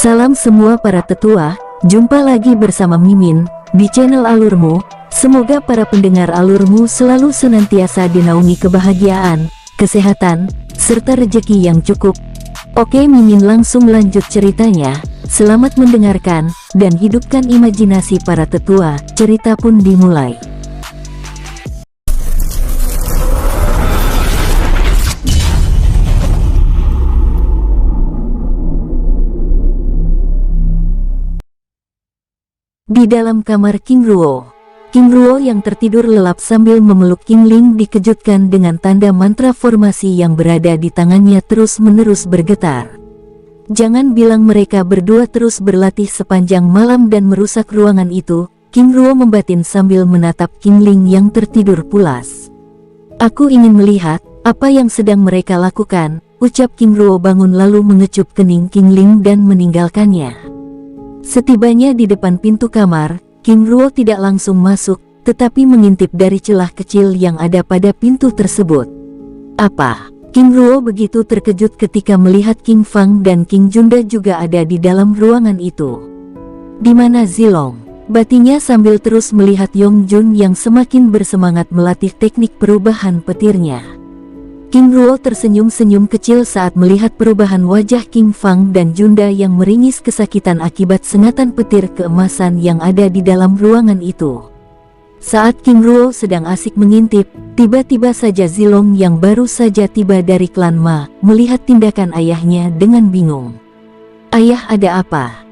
Salam semua para tetua, jumpa lagi bersama Mimin di channel Alurmu. Semoga para pendengar Alurmu selalu senantiasa dinaungi kebahagiaan, kesehatan, serta rezeki yang cukup. Oke, Mimin langsung lanjut ceritanya. Selamat mendengarkan, dan hidupkan imajinasi para tetua. Cerita pun dimulai. Di dalam kamar King Ruo yang tertidur lelap sambil memeluk King Ling dikejutkan dengan tanda mantra formasi yang berada di tangannya terus-menerus bergetar. Jangan bilang mereka berdua terus berlatih sepanjang malam dan merusak ruangan itu, King Ruo membatin sambil menatap King Ling yang tertidur pulas. Aku ingin melihat apa yang sedang mereka lakukan, ucap King Ruo bangun lalu mengecup kening King Ling dan meninggalkannya. Setibanya di depan pintu kamar, King Ruo tidak langsung masuk, tetapi mengintip dari celah kecil yang ada pada pintu tersebut. Apa? King Ruo begitu terkejut ketika melihat King Fang dan King Junda juga ada di dalam ruangan itu. Di mana Zilong? Batinya sambil terus melihat Yong Jun yang semakin bersemangat melatih teknik perubahan petirnya. King Ruo tersenyum-senyum kecil saat melihat perubahan wajah King Fang dan Junda yang meringis kesakitan akibat sengatan petir keemasan yang ada di dalam ruangan itu. Saat King Ruo sedang asik mengintip, tiba-tiba saja Zilong yang baru saja tiba dari klan Ma, melihat tindakan ayahnya dengan bingung. "Ayah, ada apa?"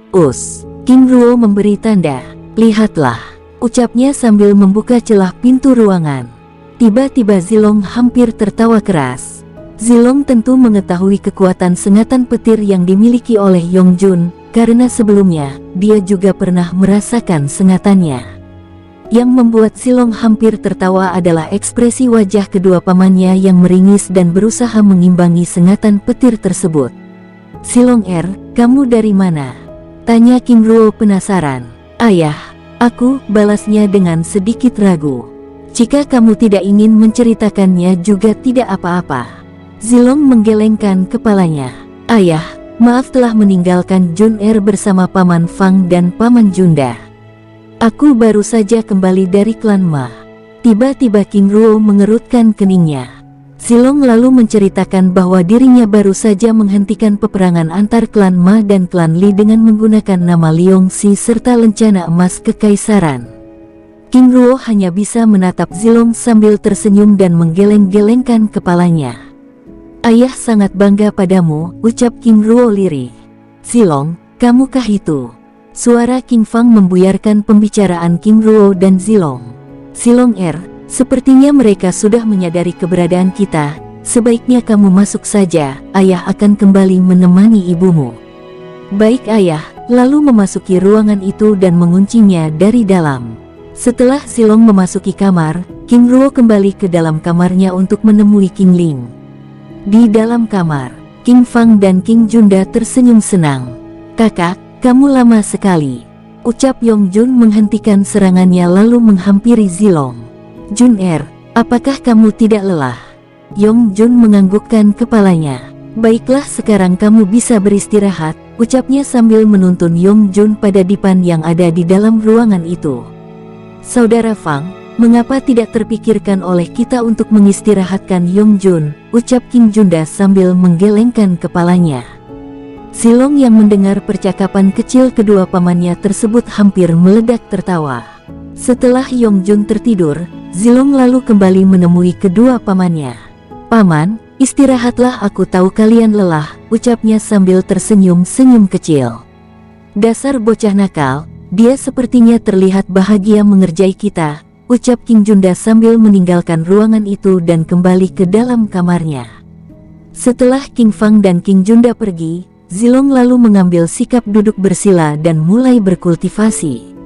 King Ruo memberi tanda. "Lihatlah," ucapnya sambil membuka celah pintu ruangan. Tiba-tiba Zilong hampir tertawa keras. Zilong tentu mengetahui kekuatan sengatan petir yang dimiliki oleh Yong Jun, karena sebelumnya, dia juga pernah merasakan sengatannya. Yang membuat Zilong hampir tertawa adalah ekspresi wajah kedua pamannya yang meringis dan berusaha mengimbangi sengatan petir tersebut. "Zilong, kamu dari mana?" tanya King Ruo penasaran. "Ayah, aku," balasnya dengan sedikit ragu. "Jika kamu tidak ingin menceritakannya juga tidak apa-apa." Zilong menggelengkan kepalanya. "Ayah, maaf telah meninggalkan Jun bersama Paman Fang dan Paman Junda. Aku baru saja kembali dari klan Ma." Tiba-tiba King Ruo mengerutkan keningnya. Zilong lalu menceritakan bahwa dirinya baru saja menghentikan peperangan antar klan Ma dan klan Li dengan menggunakan nama Liong Si serta lencana emas kekaisaran. King Ruo hanya bisa menatap Zilong sambil tersenyum dan menggeleng-gelengkan kepalanya. "Ayah sangat bangga padamu," ucap King Ruo lirih. "Zilong, kamukah itu?" Suara King Fang membuyarkan pembicaraan King Ruo dan Zilong. "Zilong, sepertinya mereka sudah menyadari keberadaan kita. Sebaiknya kamu masuk saja, ayah akan kembali menemani ibumu." "Baik ayah," lalu memasuki ruangan itu dan menguncinya dari dalam. Setelah Zilong memasuki kamar, King Ruo kembali ke dalam kamarnya untuk menemui King Ling. Di dalam kamar, King Fang dan King Junda tersenyum senang. "Kakak, kamu lama sekali," ucap Yong Jun menghentikan serangannya lalu menghampiri Zilong. "Jun, apakah kamu tidak lelah?" Yong Jun menganggukkan kepalanya. "Baiklah, sekarang kamu bisa beristirahat," ucapnya sambil menuntun Yong Jun pada dipan yang ada di dalam ruangan itu. "Saudara Fang, mengapa tidak terpikirkan oleh kita untuk mengistirahatkan Yong Jun?" ucap King Junda sambil menggelengkan kepalanya. Zilong yang mendengar percakapan kecil kedua pamannya tersebut hampir meledak tertawa. Setelah Yong Jun tertidur, Zilong lalu kembali menemui kedua pamannya. "Paman, istirahatlah, aku tahu kalian lelah," ucapnya sambil tersenyum-senyum kecil. "Dasar bocah nakal, dia sepertinya terlihat bahagia mengerjai kita," ucap King Junda sambil meninggalkan ruangan itu dan kembali ke dalam kamarnya. Setelah King Fang dan King Junda pergi, Zilong lalu mengambil sikap duduk bersila dan mulai berkultivasi.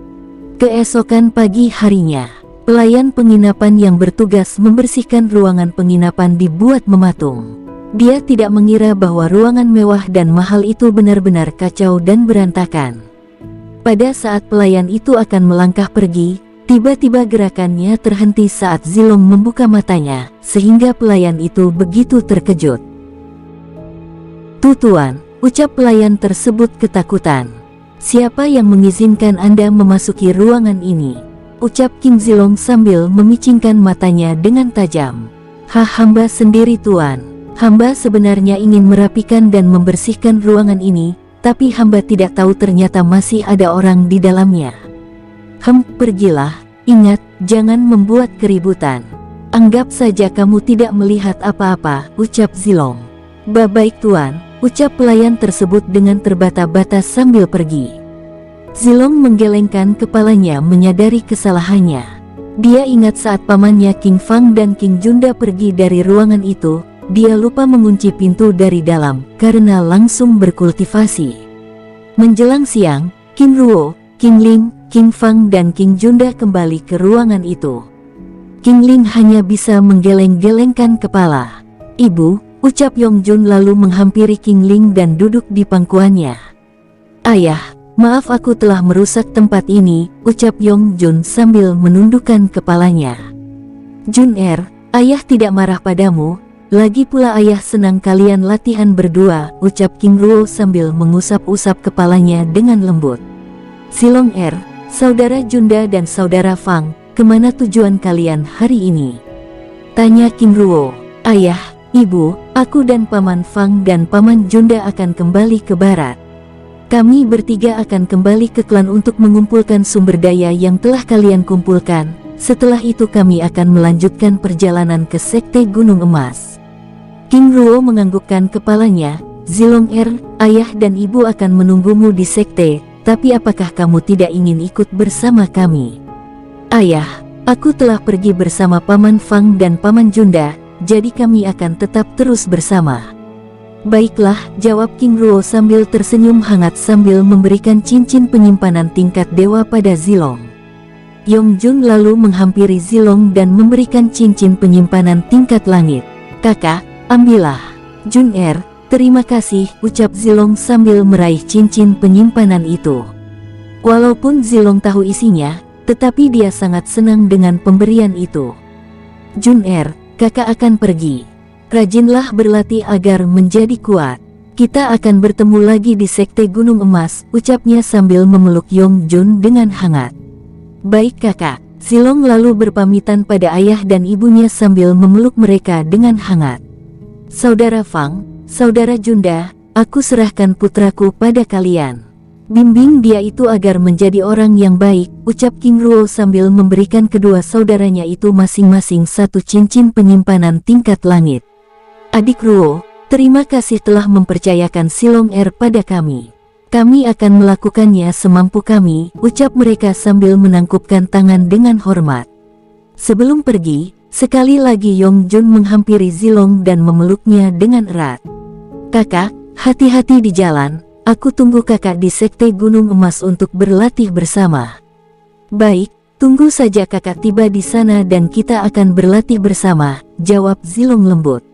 Keesokan pagi harinya, pelayan penginapan yang bertugas membersihkan ruangan penginapan dibuat mematung. Dia tidak mengira bahwa ruangan mewah dan mahal itu benar-benar kacau dan berantakan. Pada saat pelayan itu akan melangkah pergi, tiba-tiba gerakannya terhenti saat Zilong membuka matanya, sehingga pelayan itu begitu terkejut. "Tuan, ucap pelayan tersebut ketakutan. Siapa yang mengizinkan Anda memasuki ruangan ini? Ucap King Zilong sambil memicingkan matanya dengan tajam. Hamba sendiri tuan. Hamba sebenarnya ingin merapikan dan membersihkan ruangan ini, tapi hamba tidak tahu ternyata masih ada orang di dalamnya. Pergilah, ingat, jangan membuat keributan. Anggap saja kamu tidak melihat apa-apa, ucap Zilong. Baik tuan, ucap pelayan tersebut dengan terbata-bata sambil pergi. Zilong menggelengkan kepalanya menyadari kesalahannya. Dia ingat saat pamannya King Fang dan King Junda pergi dari ruangan itu, dia lupa mengunci pintu dari dalam karena langsung berkultivasi. Menjelang siang, King Ruo, King Ling, King Fang dan King Junda kembali ke ruangan itu. King Ling hanya bisa menggeleng-gelengkan kepala. Ibu, ucap Yongjun lalu menghampiri King Ling dan duduk di pangkuannya. Ayah, maaf aku telah merusak tempat ini, ucap Yongjun sambil menundukkan kepalanya. Jun ayah tidak marah padamu, lagi pula ayah senang kalian latihan berdua, ucap King Ruo sambil mengusap-usap kepalanya dengan lembut. Zilong saudara Junda dan saudara Fang, kemana tujuan kalian hari ini? Tanya King Ruo. Ayah, ibu, aku dan paman Fang dan paman Junda akan kembali ke barat. Kami bertiga akan kembali ke klan untuk mengumpulkan sumber daya yang telah kalian kumpulkan. Setelah itu kami akan melanjutkan perjalanan ke Sekte Gunung Emas. King Ruo menganggukkan kepalanya. Zilong ayah dan ibu akan menunggumu di sekte, tapi apakah kamu tidak ingin ikut bersama kami? Ayah, aku telah pergi bersama paman Fang dan paman Junda, jadi kami akan tetap terus bersama. Baiklah, jawab King Ruo sambil tersenyum hangat sambil memberikan cincin penyimpanan tingkat dewa pada Zilong. Yongjun lalu menghampiri Zilong dan memberikan cincin penyimpanan tingkat langit. Kakak, ambillah. Jun terima kasih, ucap Zilong sambil meraih cincin penyimpanan itu. Walaupun Zilong tahu isinya, tetapi dia sangat senang dengan pemberian itu. Jun kakak akan pergi. Rajinlah berlatih agar menjadi kuat. Kita akan bertemu lagi di Sekte Gunung Emas, ucapnya sambil memeluk Yongjun dengan hangat. Baik kakak, Zilong lalu berpamitan pada ayah dan ibunya sambil memeluk mereka dengan hangat. Saudara Fang, saudara Junda, aku serahkan putraku pada kalian. Bimbing dia itu agar menjadi orang yang baik, ucap King Ruo sambil memberikan kedua saudaranya itu masing-masing satu cincin penyimpanan tingkat langit. Adik Ruo, terima kasih telah mempercayakan Zilong pada kami. Kami akan melakukannya semampu kami, ucap mereka sambil menangkupkan tangan dengan hormat. Sebelum pergi, sekali lagi Yongjun menghampiri Zilong dan memeluknya dengan erat. Kakak, hati-hati di jalan, aku tunggu kakak di Sekte Gunung Emas untuk berlatih bersama. Baik, tunggu saja kakak tiba di sana dan kita akan berlatih bersama, jawab Zilong lembut.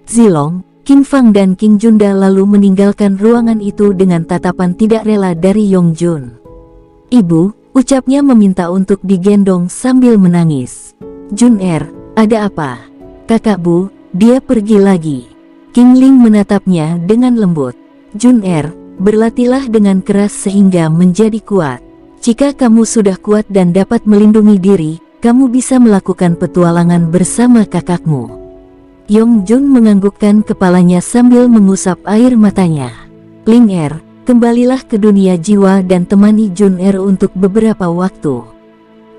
Zilong, King Fang dan King Junda lalu meninggalkan ruangan itu dengan tatapan tidak rela dari Yongjun. Ibu, ucapnya meminta untuk digendong sambil menangis. Jun ada apa? Kakak Bu, dia pergi lagi. King Ling menatapnya dengan lembut. Jun berlatihlah dengan keras sehingga menjadi kuat. Jika kamu sudah kuat dan dapat melindungi diri, kamu bisa melakukan petualangan bersama kakakmu. Yongjun menganggukkan kepalanya sambil mengusap air matanya. Ling kembalilah ke dunia jiwa dan temani Jun untuk beberapa waktu.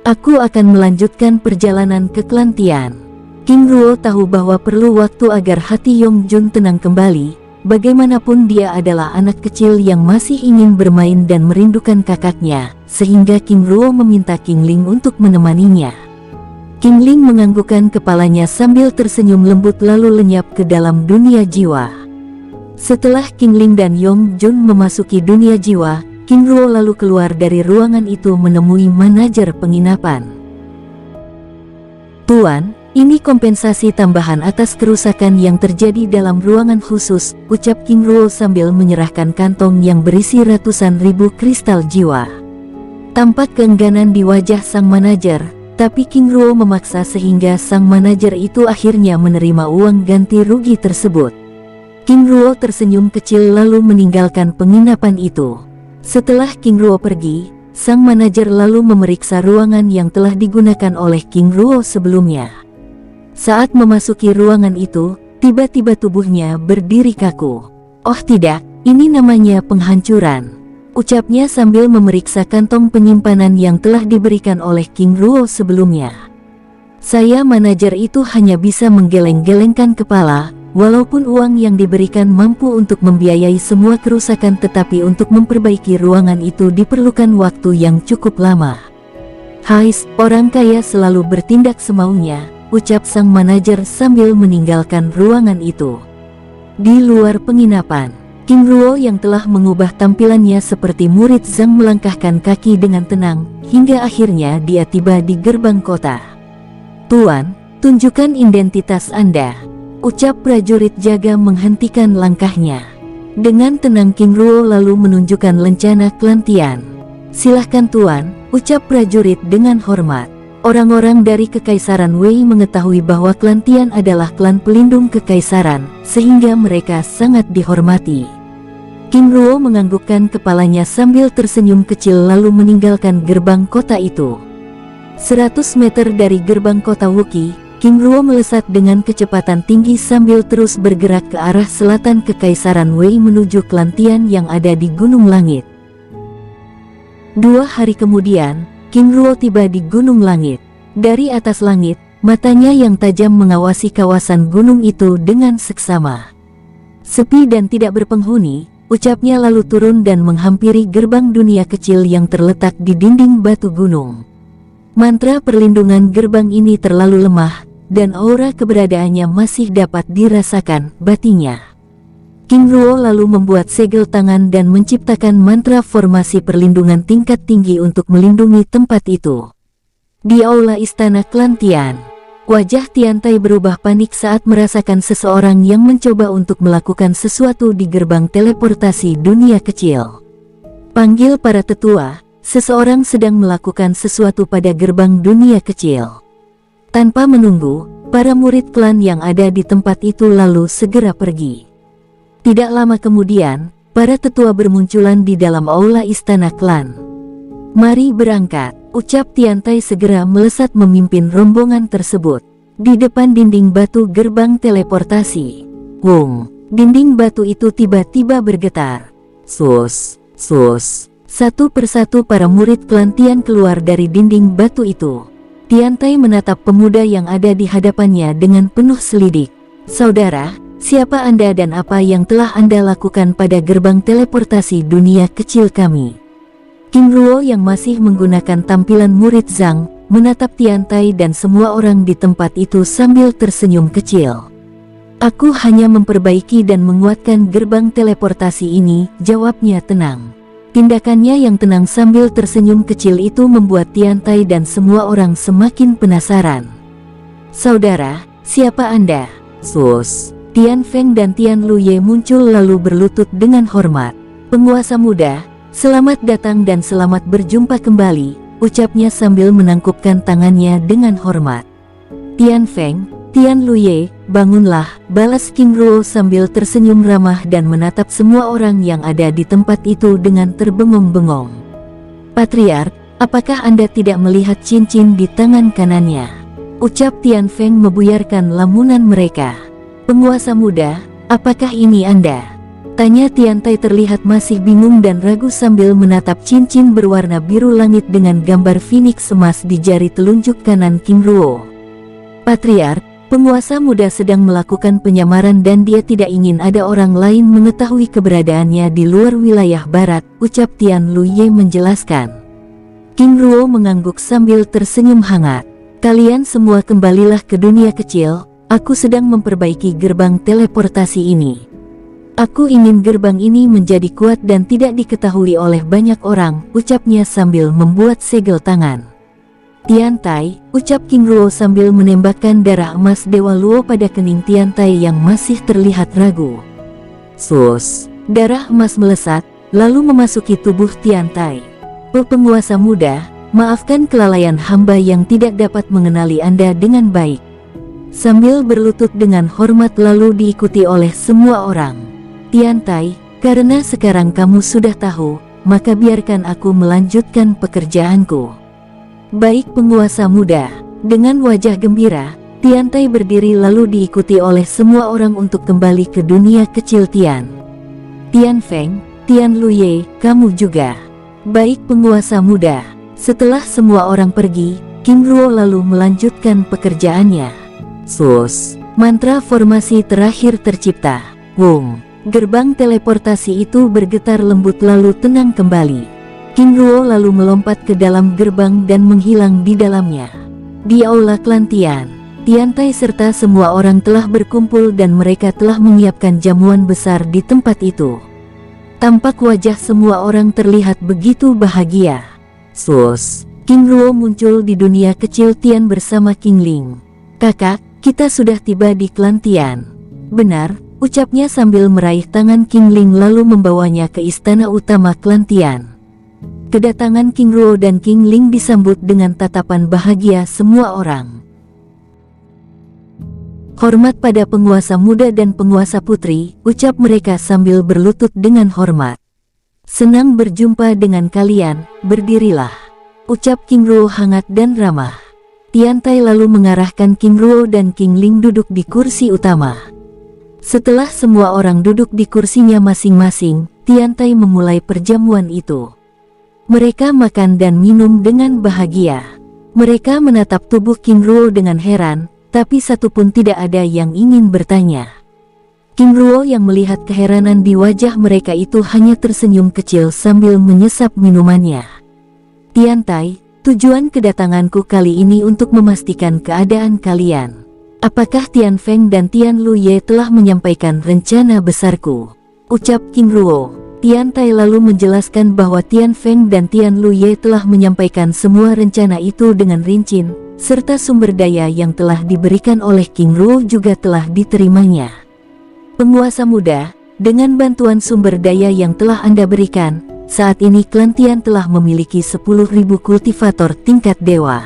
Aku akan melanjutkan perjalanan ke klan Tian. King Ruo tahu bahwa perlu waktu agar hati Yongjun tenang kembali. Bagaimanapun dia adalah anak kecil yang masih ingin bermain dan merindukan kakaknya, sehingga King Ruo meminta King Ling untuk menemaninya. King Ling menganggukkan kepalanya sambil tersenyum lembut lalu lenyap ke dalam dunia jiwa. Setelah King Ling dan Yongjun memasuki dunia jiwa, King Ruo lalu keluar dari ruangan itu menemui manajer penginapan. Tuan, ini kompensasi tambahan atas kerusakan yang terjadi dalam ruangan khusus, ucap King Ruo sambil menyerahkan kantong yang berisi ratusan ribu kristal jiwa. Tampak keengganan di wajah sang manajer, tapi King Ruo memaksa sehingga sang manajer itu akhirnya menerima uang ganti rugi tersebut. King Ruo tersenyum kecil lalu meninggalkan penginapan itu. Setelah King Ruo pergi, sang manajer lalu memeriksa ruangan yang telah digunakan oleh King Ruo sebelumnya. Saat memasuki ruangan itu, tiba-tiba tubuhnya berdiri kaku. "Oh tidak, ini namanya penghancuran," ucapnya sambil memeriksa kantong penyimpanan yang telah diberikan oleh King Ruo sebelumnya. "Saya manajer itu hanya bisa menggeleng-gelengkan kepala, walaupun uang yang diberikan mampu untuk membiayai semua kerusakan, tetapi untuk memperbaiki ruangan itu diperlukan waktu yang cukup lama." "Hais, orang kaya selalu bertindak semaunya," ucap sang manajer sambil meninggalkan ruangan itu. Di luar penginapan, King Ruo yang telah mengubah tampilannya seperti murid Zhang melangkahkan kaki dengan tenang, hingga akhirnya dia tiba di gerbang kota. "Tuan, tunjukkan identitas Anda," ucap prajurit jaga menghentikan langkahnya. Dengan tenang King Ruo lalu menunjukkan lencana klan Tian. "Silahkan Tuan," ucap prajurit dengan hormat. Orang-orang dari Kekaisaran Wei mengetahui bahwa klan Tian adalah klan pelindung kekaisaran, sehingga mereka sangat dihormati. King Ruo menganggukkan kepalanya sambil tersenyum kecil lalu meninggalkan gerbang kota itu. 100 meter dari gerbang kota Wuqi, King Ruo melesat dengan kecepatan tinggi sambil terus bergerak ke arah selatan Kekaisaran Wei menuju klan Tian yang ada di Gunung Langit. 2 hari kemudian, King Ruo tiba di Gunung Langit. Dari atas langit, matanya yang tajam mengawasi kawasan gunung itu dengan seksama. "Sepi dan tidak berpenghuni," ucapnya lalu turun dan menghampiri gerbang dunia kecil yang terletak di dinding batu gunung. Mantra perlindungan gerbang ini terlalu lemah, dan aura keberadaannya masih dapat dirasakan batinnya. King Ruo lalu membuat segel tangan dan menciptakan mantra formasi perlindungan tingkat tinggi untuk melindungi tempat itu. Di aula istana klan Tian, wajah Tiantai berubah panik saat merasakan seseorang yang mencoba untuk melakukan sesuatu di gerbang teleportasi dunia kecil. "Panggil para tetua, seseorang sedang melakukan sesuatu pada gerbang dunia kecil." Tanpa menunggu, para murid klan yang ada di tempat itu lalu segera pergi. Tidak lama kemudian, para tetua bermunculan di dalam aula istana klan. "Mari berangkat," ucap Tiantai segera melesat memimpin rombongan tersebut. Di depan dinding batu gerbang teleportasi, "Wung!" Dinding batu itu tiba-tiba bergetar. "Sus, sus!" Satu persatu para murid klan Tian keluar dari dinding batu itu. Tiantai menatap pemuda yang ada di hadapannya dengan penuh selidik. "Saudara, siapa Anda dan apa yang telah Anda lakukan pada gerbang teleportasi dunia kecil kami?" King Ruo yang masih menggunakan tampilan murid Zhang, menatap Tiantai dan semua orang di tempat itu sambil tersenyum kecil. "Aku hanya memperbaiki dan menguatkan gerbang teleportasi ini," jawabnya tenang. Tindakannya yang tenang sambil tersenyum kecil itu membuat Tiantai dan semua orang semakin penasaran. "Saudara, siapa Anda?" "Sus." Tian Feng dan Tian Luye muncul lalu berlutut dengan hormat. "Penguasa muda, selamat datang dan selamat berjumpa kembali," ucapnya sambil menangkupkan tangannya dengan hormat. "Tian Feng, Tian Luye, bangunlah," balas King Ruo sambil tersenyum ramah dan menatap semua orang yang ada di tempat itu dengan terbengong-bengong. "Patriark, apakah Anda tidak melihat cincin di tangan kanannya?" ucap Tian Feng membuyarkan lamunan mereka. "Penguasa muda, apakah ini Anda?" tanya Tiantai terlihat masih bingung dan ragu sambil menatap cincin berwarna biru langit dengan gambar phoenix emas di jari telunjuk kanan King Ruo. "Patriark, penguasa muda sedang melakukan penyamaran dan dia tidak ingin ada orang lain mengetahui keberadaannya di luar wilayah barat," ucap Tian Luye menjelaskan. King Ruo mengangguk sambil tersenyum hangat. "Kalian semua kembalilah ke dunia kecil. Aku sedang memperbaiki gerbang teleportasi ini. Aku ingin gerbang ini menjadi kuat dan tidak diketahui oleh banyak orang," ucapnya sambil membuat segel tangan. "Tiantai," ucap King Ruo sambil menembakkan darah emas Dewa Luo pada kening Tiantai yang masih terlihat ragu. "Sus!" Darah emas melesat, lalu memasuki tubuh Tiantai. "Penguasa muda, maafkan kelalaian hamba yang tidak dapat mengenali Anda dengan baik. sambil berlutut dengan hormat lalu diikuti oleh semua orang. Tiantai, karena sekarang kamu sudah tahu, maka biarkan aku melanjutkan pekerjaanku. Baik penguasa muda. Dengan wajah gembira, Tiantai berdiri lalu diikuti oleh semua orang untuk kembali ke dunia kecil Tian. Tian Feng, Tian Luye, kamu juga. Baik penguasa muda. Setelah semua orang pergi, King Ruo lalu melanjutkan pekerjaannya. Sus, mantra formasi terakhir tercipta. Wung, gerbang teleportasi itu bergetar lembut lalu tenang kembali. King Ruo lalu melompat ke dalam gerbang dan menghilang di dalamnya. Di aula klan Tian, Tiantai serta semua orang telah berkumpul dan mereka telah menyiapkan jamuan besar di tempat itu. Tampak wajah semua orang terlihat begitu bahagia. Sus, King Ruo muncul di dunia kecil Tian bersama King Ling. Kakak, kita sudah tiba di klan Tian. Benar, ucapnya sambil meraih tangan King Ling lalu membawanya ke istana utama klan Tian. Kedatangan King Ruo dan King Ling disambut dengan tatapan bahagia semua orang. Hormat pada penguasa muda dan penguasa putri, ucap mereka sambil berlutut dengan hormat. Senang berjumpa dengan kalian, berdirilah. Ucap King Ruo hangat dan ramah. Tiantai lalu mengarahkan King Ruo dan King Ling duduk di kursi utama. Setelah semua orang duduk di kursinya masing-masing, Tiantai memulai perjamuan itu. Mereka makan dan minum dengan bahagia. Mereka menatap tubuh King Ruo dengan heran, tapi satu pun tidak ada yang ingin bertanya. King Ruo yang melihat keheranan di wajah mereka itu hanya tersenyum kecil sambil menyesap minumannya. Tiantai, tujuan kedatanganku kali ini untuk memastikan keadaan kalian. Apakah Tian Feng dan Tian Luye telah menyampaikan rencana besarku? Ucap King Ruo. Tiantai lalu menjelaskan bahwa Tian Feng dan Tian Luye telah menyampaikan semua rencana itu dengan rinci, serta sumber daya yang telah diberikan oleh King Ruo juga telah diterimanya. Penguasa muda, dengan bantuan sumber daya yang telah Anda berikan, saat ini klan Tian telah memiliki 10.000 kultivator tingkat dewa.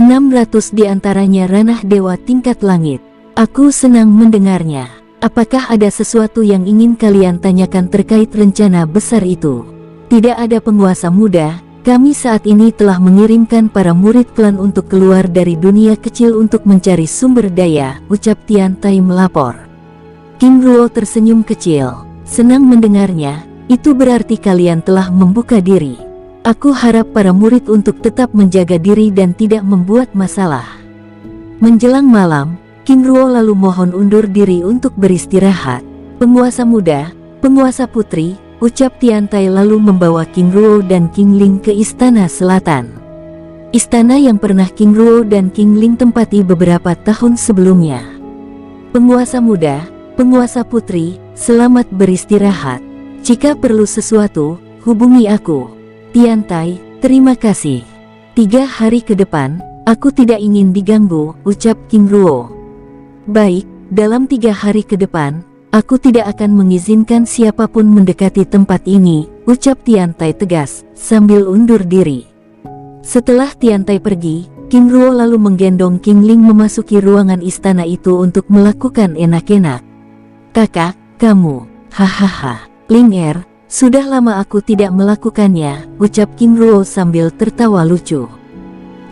600 diantaranya ranah dewa tingkat langit. Aku senang mendengarnya. Apakah ada sesuatu yang ingin kalian tanyakan terkait rencana besar itu? Tidak ada penguasa muda, kami saat ini telah mengirimkan para murid klan untuk keluar dari dunia kecil untuk mencari sumber daya, ucap Tiantai melapor. King Ruo tersenyum kecil, senang mendengarnya, itu berarti kalian telah membuka diri. Aku harap para murid untuk tetap menjaga diri dan tidak membuat masalah. Menjelang malam, King Ruo lalu mohon undur diri untuk beristirahat. Penguasa muda, penguasa putri, ucap Tiantai lalu membawa King Ruo dan King Ling ke istana selatan. Istana yang pernah King Ruo dan King Ling tempati beberapa tahun sebelumnya. Penguasa muda, penguasa putri, selamat beristirahat. Jika perlu sesuatu, hubungi aku. Tiantai, terima kasih. 3 hari ke depan, aku tidak ingin diganggu, ucap King Ruo. Baik, dalam 3 hari ke depan, aku tidak akan mengizinkan siapapun mendekati tempat ini, ucap Tiantai tegas, sambil undur diri. Setelah Tiantai pergi, King Ruo lalu menggendong King Ling memasuki ruangan istana itu untuk melakukan enak-enak. Kakak, kamu, hahaha, Ling sudah lama aku tidak melakukannya, ucap King Ruo sambil tertawa lucu.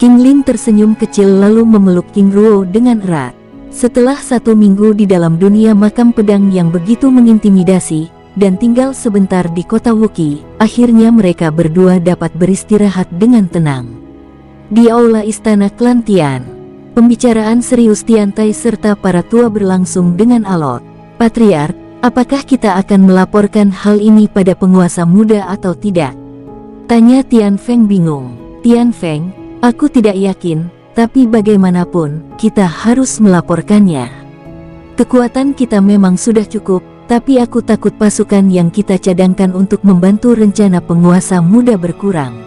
King Ling tersenyum kecil lalu memeluk King Ruo dengan erat. Setelah 1 minggu di dalam dunia makam pedang yang begitu mengintimidasi, dan tinggal sebentar di kota Wuki, akhirnya mereka berdua dapat beristirahat dengan tenang. Di aula istana klan Tian, pembicaraan serius Tiantai serta para tua berlangsung dengan alot. Patriark, apakah kita akan melaporkan hal ini pada penguasa muda atau tidak? Tanya Tian Feng bingung. Tian Feng, aku tidak yakin. Tapi bagaimanapun, kita harus melaporkannya. Kekuatan kita memang sudah cukup, tapi aku takut pasukan yang kita cadangkan untuk membantu rencana penguasa muda berkurang.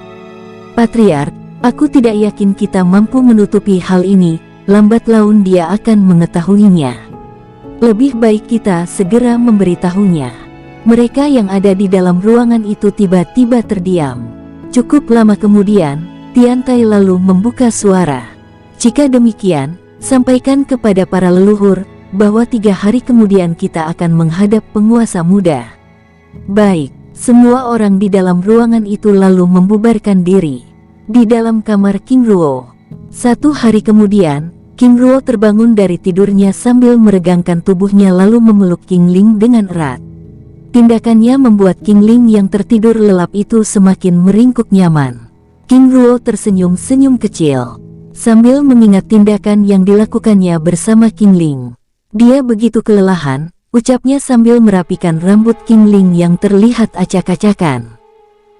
Patriark, aku tidak yakin kita mampu menutupi hal ini, lambat laun dia akan mengetahuinya. Lebih baik kita segera memberitahunya. Mereka yang ada di dalam ruangan itu tiba-tiba terdiam. Cukup lama kemudian, Tiantai lalu membuka suara. Jika demikian, sampaikan kepada para leluhur bahwa 3 hari kemudian kita akan menghadap penguasa muda. Baik, semua orang di dalam ruangan itu lalu membubarkan diri. Di dalam kamar King Ruo. 1 hari kemudian, King Ruo terbangun dari tidurnya sambil meregangkan tubuhnya lalu memeluk King Ling dengan erat. Tindakannya membuat King Ling yang tertidur lelap itu semakin meringkuk nyaman. King Ruo tersenyum senyum kecil, sambil mengingat tindakan yang dilakukannya bersama King Ling. Dia begitu kelelahan, ucapnya sambil merapikan rambut King Ling yang terlihat acak-acakan.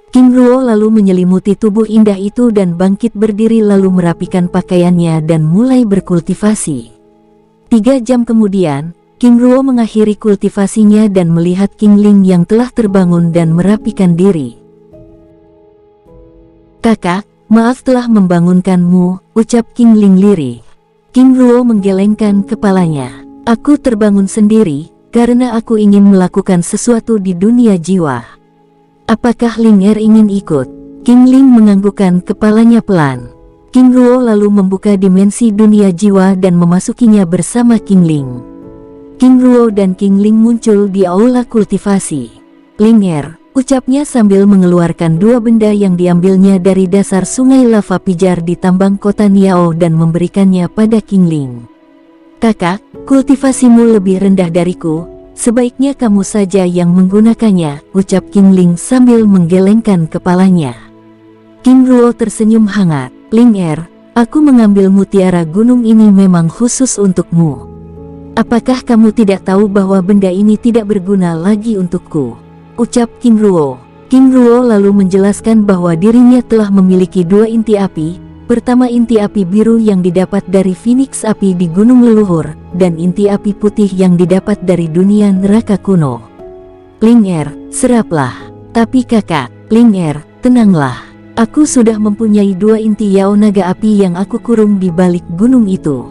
King Ruo lalu menyelimuti tubuh indah itu dan bangkit berdiri lalu merapikan pakaiannya dan mulai berkultivasi. 3 jam kemudian, King Ruo mengakhiri kultivasinya dan melihat King Ling yang telah terbangun dan merapikan diri. "Kakak, maaf telah membangunkanmu," ucap King Ling lirih. King Ruo menggelengkan kepalanya. "Aku terbangun sendiri, karena aku ingin melakukan sesuatu di dunia jiwa. Apakah Ling ingin ikut?" King Ling menganggukkan kepalanya pelan. King Ruo lalu membuka dimensi dunia jiwa dan memasukinya bersama King Ling. King Ruo dan King Ling muncul di aula kultivasi. "Ling ucapnya sambil mengeluarkan 2 benda yang diambilnya dari dasar sungai lava pijar di tambang kota Niao dan memberikannya pada King Ling. "Kakak, kultivasimu lebih rendah dariku. Sebaiknya kamu saja yang menggunakannya," ucap King Ling sambil menggelengkan kepalanya. King Ruo tersenyum hangat. "Ling aku mengambil mutiara gunung ini memang khusus untukmu. Apakah kamu tidak tahu bahwa benda ini tidak berguna lagi untukku?" ucap King Ruo. King Ruo lalu menjelaskan bahwa dirinya telah memiliki 2 inti api. Pertama, inti api biru yang didapat dari Phoenix api di Gunung Leluhur, dan inti api putih yang didapat dari dunia neraka kuno. "Ling seraplah." "Tapi kakak." "Ling tenanglah. Aku sudah mempunyai 2 inti Yao naga api yang aku kurung di balik gunung itu,"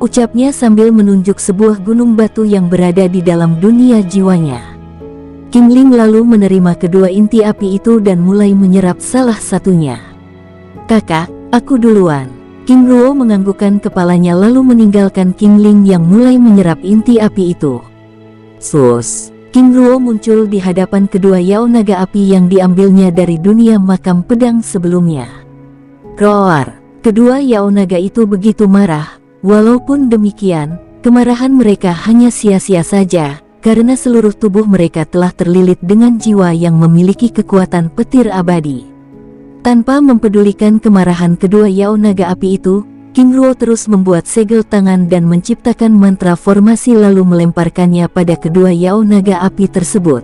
ucapnya sambil menunjuk sebuah gunung batu yang berada di dalam dunia jiwanya. King Ling lalu menerima kedua inti api itu dan mulai menyerap salah satunya. "Kakak, aku duluan." King Ruo menganggukkan kepalanya lalu meninggalkan King Ling yang mulai menyerap inti api itu. Sus! King Ruo muncul di hadapan kedua Yao naga api yang diambilnya dari dunia makam pedang sebelumnya. Roar! Kedua Yao naga itu begitu marah. Walaupun demikian, kemarahan mereka hanya sia-sia saja, karena seluruh tubuh mereka telah terlilit dengan jiwa yang memiliki kekuatan petir abadi. Tanpa mempedulikan kemarahan kedua Yao naga api itu, King Ruo terus membuat segel tangan dan menciptakan mantra formasi lalu melemparkannya pada kedua Yao naga api tersebut.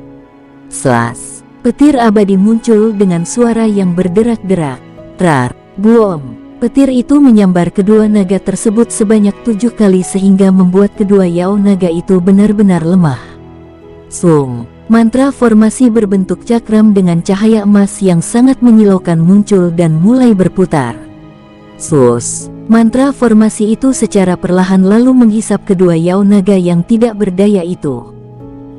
Slas! Petir abadi muncul dengan suara yang berderak-derak. Rar! Buom! Petir itu menyambar kedua naga tersebut sebanyak 7 kali sehingga membuat kedua Yao naga itu benar-benar lemah. Sung! Mantra formasi berbentuk cakram dengan cahaya emas yang sangat menyilaukan muncul dan mulai berputar. Sus! Mantra formasi itu secara perlahan lalu menghisap kedua Yao naga yang tidak berdaya itu.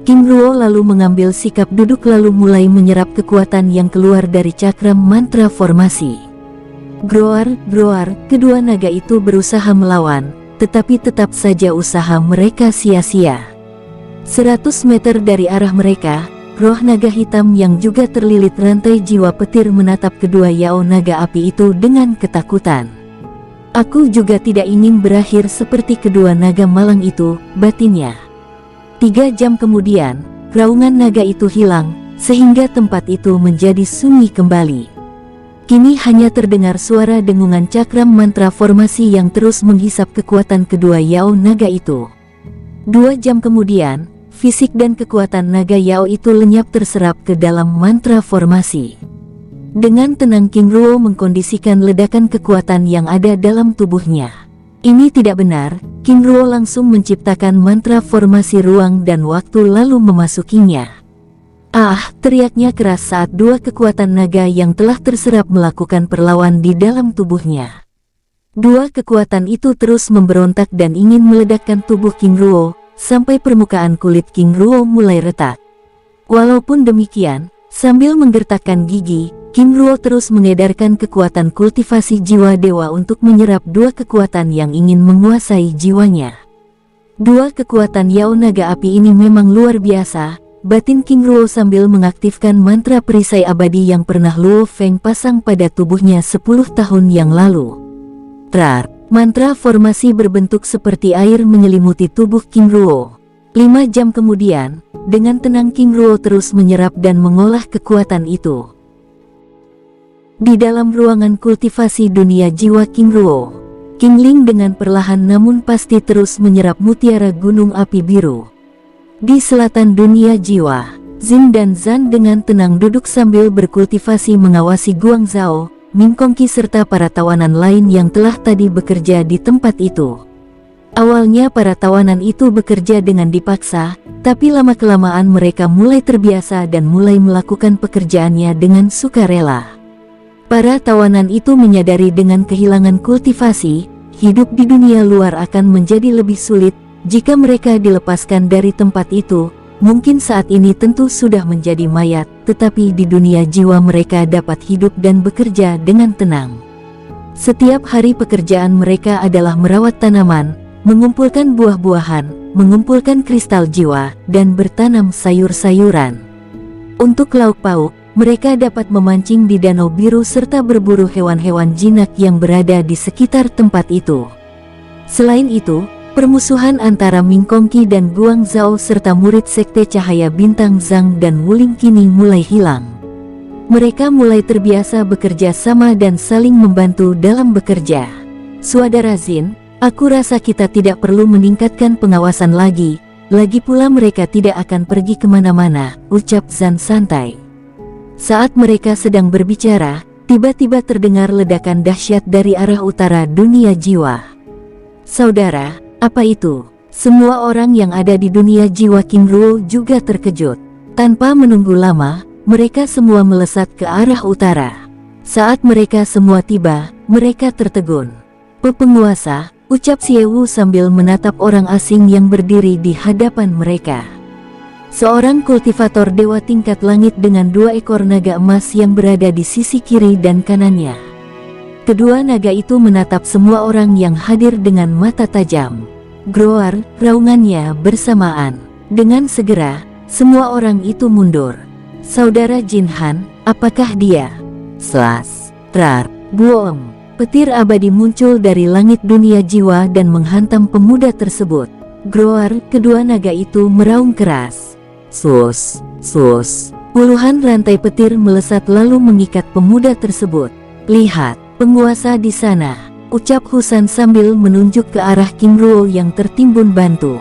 King Ruo lalu mengambil sikap duduk lalu mulai menyerap kekuatan yang keluar dari cakram mantra formasi. Groar, groar, kedua naga itu berusaha melawan, tetapi tetap saja usaha mereka sia-sia. 100 meter dari arah mereka, roh naga hitam yang juga terlilit rantai jiwa petir menatap kedua Yao naga api itu dengan ketakutan. Aku juga tidak ingin berakhir seperti kedua naga malang itu, batinnya. 3 jam kemudian, raungan naga itu hilang, sehingga tempat itu menjadi sunyi kembali. Kini hanya terdengar suara dengungan cakram mantra formasi yang terus menghisap kekuatan kedua Yao naga itu. 2 jam kemudian, fisik dan kekuatan naga Yao itu lenyap terserap ke dalam mantra formasi. Dengan tenang King Ruo mengkondisikan ledakan kekuatan yang ada dalam tubuhnya. Ini tidak benar, King Ruo langsung menciptakan mantra formasi ruang dan waktu lalu memasukinya. Ah! Teriaknya keras saat 2 kekuatan naga yang telah terserap melakukan perlawan di dalam tubuhnya. 2 kekuatan itu terus memberontak dan ingin meledakkan tubuh King Ruo, sampai permukaan kulit King Ruo mulai retak. Walaupun demikian, sambil menggertakkan gigi, King Ruo terus mengedarkan kekuatan kultivasi jiwa dewa untuk menyerap dua kekuatan yang ingin menguasai jiwanya. Dua kekuatan Yao Naga Api ini memang luar biasa, batin King Ruo sambil mengaktifkan mantra perisai abadi yang pernah Luo Feng pasang pada tubuhnya 10 tahun yang lalu. Trar, mantra formasi berbentuk seperti air menyelimuti tubuh King Ruo. 5 jam kemudian, dengan tenang King Ruo terus menyerap dan mengolah kekuatan itu. Di dalam ruangan kultivasi dunia jiwa King Ruo, King Ling dengan perlahan namun pasti terus menyerap mutiara gunung api biru. Di selatan dunia jiwa, Jin dan Zan dengan tenang duduk sambil berkultivasi mengawasi Guang Zhao, Ming Kongqi serta para tawanan lain yang telah tadi bekerja di tempat itu. Awalnya para tawanan itu bekerja dengan dipaksa, tapi lama-kelamaan mereka mulai terbiasa dan mulai melakukan pekerjaannya dengan sukarela. Para tawanan itu menyadari dengan kehilangan kultivasi, hidup di dunia luar akan menjadi lebih sulit. Jika mereka dilepaskan dari tempat itu, mungkin saat ini tentu sudah menjadi mayat, tetapi di dunia jiwa mereka dapat hidup dan bekerja dengan tenang. Setiap hari pekerjaan mereka adalah merawat tanaman, mengumpulkan buah-buahan, mengumpulkan kristal jiwa, dan bertanam sayur-sayuran. Untuk lauk pauk, mereka dapat memancing di danau biru serta berburu hewan-hewan jinak yang berada di sekitar tempat itu. Selain itu, permusuhan antara Ming Kongqi dan Guang Zhao serta murid sekte cahaya bintang Zhang dan Wuling kini mulai hilang. Mereka mulai terbiasa bekerja sama dan saling membantu dalam bekerja. Saudara Jin, aku rasa kita tidak perlu meningkatkan pengawasan lagi pula mereka tidak akan pergi kemana-mana, ucap Zan santai. Saat mereka sedang berbicara, tiba-tiba terdengar ledakan dahsyat dari arah utara dunia jiwa. Saudara, apa itu? Semua orang yang ada di dunia jiwa King Ruo juga terkejut. Tanpa menunggu lama, mereka semua melesat ke arah utara. Saat mereka semua tiba, mereka tertegun. Penguasa, ucap Xie Wu sambil menatap orang asing yang berdiri di hadapan mereka. Seorang kultivator dewa tingkat langit dengan 2 ekor naga emas yang berada di sisi kiri dan kanannya. Kedua naga itu menatap semua orang yang hadir dengan mata tajam. Groar, raungannya bersamaan. Dengan segera, semua orang itu mundur. Saudara Jin Han, apakah dia? Slas, trar, buom. Petir abadi muncul dari langit dunia jiwa dan menghantam pemuda tersebut. Groar, kedua naga itu meraung keras. Sus, sus. Puluhan rantai petir melesat lalu mengikat pemuda tersebut. Lihat, penguasa di sana, ucap Husan sambil menunjuk ke arah King Ruo yang tertimbun batu.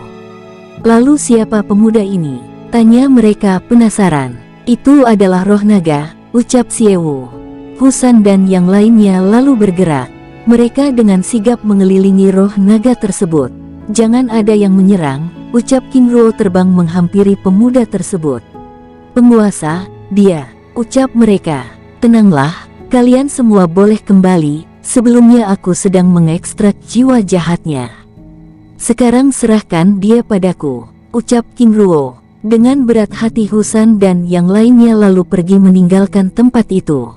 Lalu siapa pemuda ini? Tanya mereka penasaran. Itu adalah roh naga, ucap Xie Wu. Husan dan yang lainnya lalu bergerak. Mereka dengan sigap mengelilingi roh naga tersebut. Jangan ada yang menyerang, ucap King Ruo terbang menghampiri pemuda tersebut. Penguasa, dia, ucap mereka. Tenanglah, kalian semua boleh kembali, sebelumnya aku sedang mengekstrak jiwa jahatnya. Sekarang serahkan dia padaku, ucap King Ruo. Dengan berat hati Husan dan yang lainnya lalu pergi meninggalkan tempat itu.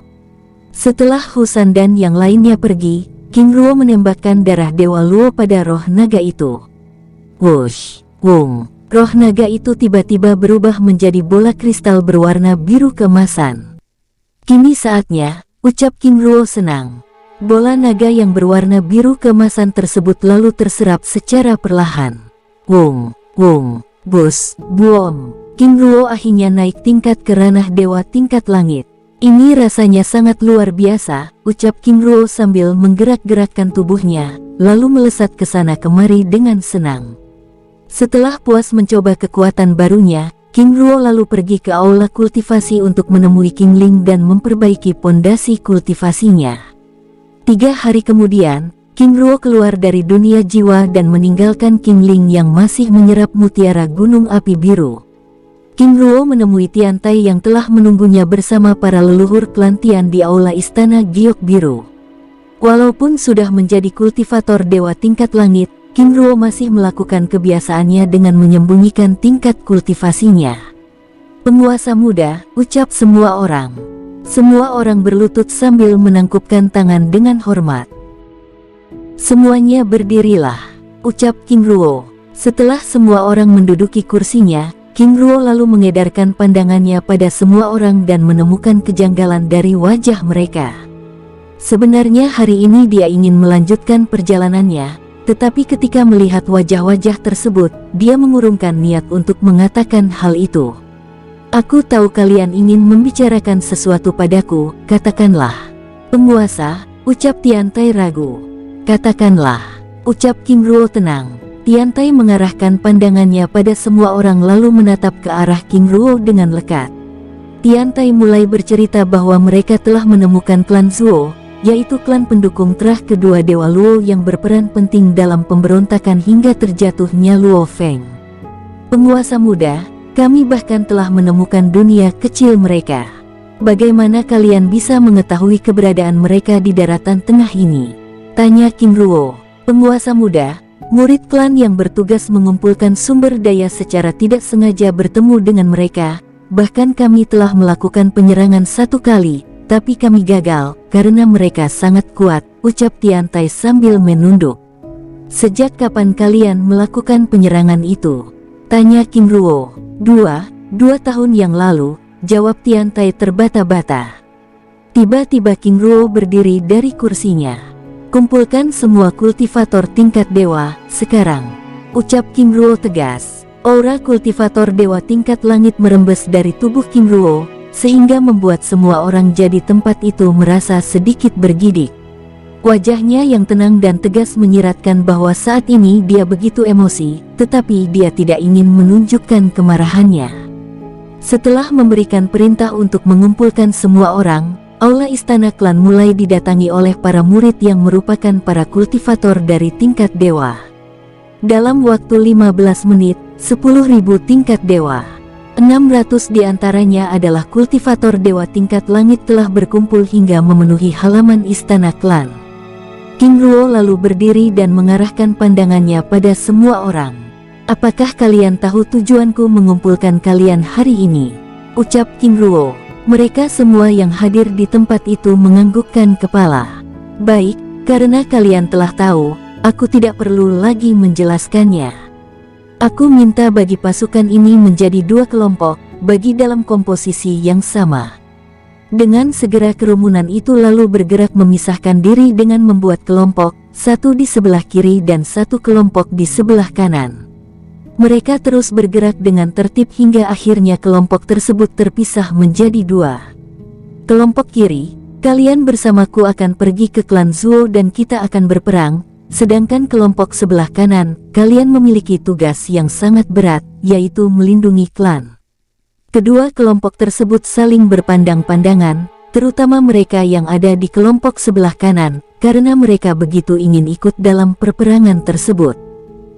Setelah Husan dan yang lainnya pergi, King Ruo menembakkan darah Dewa Luo pada roh naga itu. Wush, wung, roh naga itu tiba-tiba berubah menjadi bola kristal berwarna biru keemasan. Kini saatnya, ucap King Ruo senang. Bola naga yang berwarna biru keemasan tersebut lalu terserap secara perlahan. Wung, wung, bus, buom. King Ruo akhirnya naik tingkat ke ranah dewa tingkat langit. Ini rasanya sangat luar biasa, ucap King Ruo sambil menggerak-gerakkan tubuhnya, lalu melesat ke sana kemari dengan senang. Setelah puas mencoba kekuatan barunya, King Ruo lalu pergi ke aula kultivasi untuk menemui King Ling dan memperbaiki pondasi kultivasinya. 3 hari kemudian, King Ruo keluar dari dunia jiwa dan meninggalkan King Ling yang masih menyerap mutiara gunung api biru. King Ruo menemui Tian Tai yang telah menunggunya bersama para leluhur klan Tian di aula istana giok biru. Walaupun sudah menjadi kultivator dewa tingkat langit, King Ruo masih melakukan kebiasaannya dengan menyembunyikan tingkat kultivasinya. Penguasa muda, ucap semua orang. Semua orang berlutut sambil menangkupkan tangan dengan hormat. "Semuanya berdirilah," ucap King Ruo. Setelah semua orang menduduki kursinya, King Ruo lalu mengedarkan pandangannya pada semua orang dan menemukan kejanggalan dari wajah mereka. Sebenarnya hari ini dia ingin melanjutkan perjalanannya, tetapi ketika melihat wajah-wajah tersebut, dia mengurungkan niat untuk mengatakan hal itu. "Aku tahu kalian ingin membicarakan sesuatu padaku, katakanlah." "Penguasa," ucap Tiantai ragu. "Katakanlah," ucap King Ruo tenang. Tiantai mengarahkan pandangannya pada semua orang lalu menatap ke arah King Ruo dengan lekat. Tiantai mulai bercerita bahwa mereka telah menemukan klan Zuo, yaitu klan pendukung terah kedua Dewa Luo yang berperan penting dalam pemberontakan hingga terjatuhnya Luo Feng. "Penguasa muda, kami bahkan telah menemukan dunia kecil mereka. Bagaimana kalian bisa mengetahui keberadaan mereka di daratan tengah ini?" tanya King Ruo. "Penguasa muda, murid klan yang bertugas mengumpulkan sumber daya secara tidak sengaja bertemu dengan mereka. Bahkan kami telah melakukan penyerangan 1 kali, tapi kami gagal karena mereka sangat kuat," ucap Tiantai sambil menunduk. "Sejak kapan kalian melakukan penyerangan itu?" tanya King Ruo. Dua tahun yang lalu," jawab Tiantai terbata-bata. Tiba-tiba King Ruo berdiri dari kursinya. "Kumpulkan semua kultivator tingkat dewa, sekarang," ucap King Ruo tegas. Aura kultivator dewa tingkat langit merembes dari tubuh King Ruo, sehingga membuat semua orang jadi tempat itu merasa sedikit bergidik. Wajahnya yang tenang dan tegas menyiratkan bahwa saat ini dia begitu emosi, tetapi dia tidak ingin menunjukkan kemarahannya. Setelah memberikan perintah untuk mengumpulkan semua orang, aula istana klan mulai didatangi oleh para murid yang merupakan para kultivator dari tingkat dewa. Dalam waktu 15 menit, 10.000 tingkat dewa. 600 diantaranya adalah kultivator dewa tingkat langit telah berkumpul hingga memenuhi halaman istana klan. King Ruo lalu berdiri dan mengarahkan pandangannya pada semua orang. "Apakah kalian tahu tujuanku mengumpulkan kalian hari ini?" ucap King Ruo. Mereka semua yang hadir di tempat itu menganggukkan kepala. "Baik, karena kalian telah tahu, aku tidak perlu lagi menjelaskannya. Aku minta bagi pasukan ini menjadi 2 kelompok, bagi dalam komposisi yang sama." Dengan segera kerumunan itu lalu bergerak memisahkan diri dengan membuat kelompok, 1 di sebelah kiri dan 1 kelompok di sebelah kanan. Mereka terus bergerak dengan tertib hingga akhirnya kelompok tersebut terpisah menjadi 2. "Kelompok kiri, kalian bersamaku akan pergi ke klan Zuo dan kita akan berperang, sedangkan kelompok sebelah kanan, kalian memiliki tugas yang sangat berat, yaitu melindungi klan." Kedua kelompok tersebut saling berpandang-pandangan, terutama mereka yang ada di kelompok sebelah kanan, karena mereka begitu ingin ikut dalam perperangan tersebut.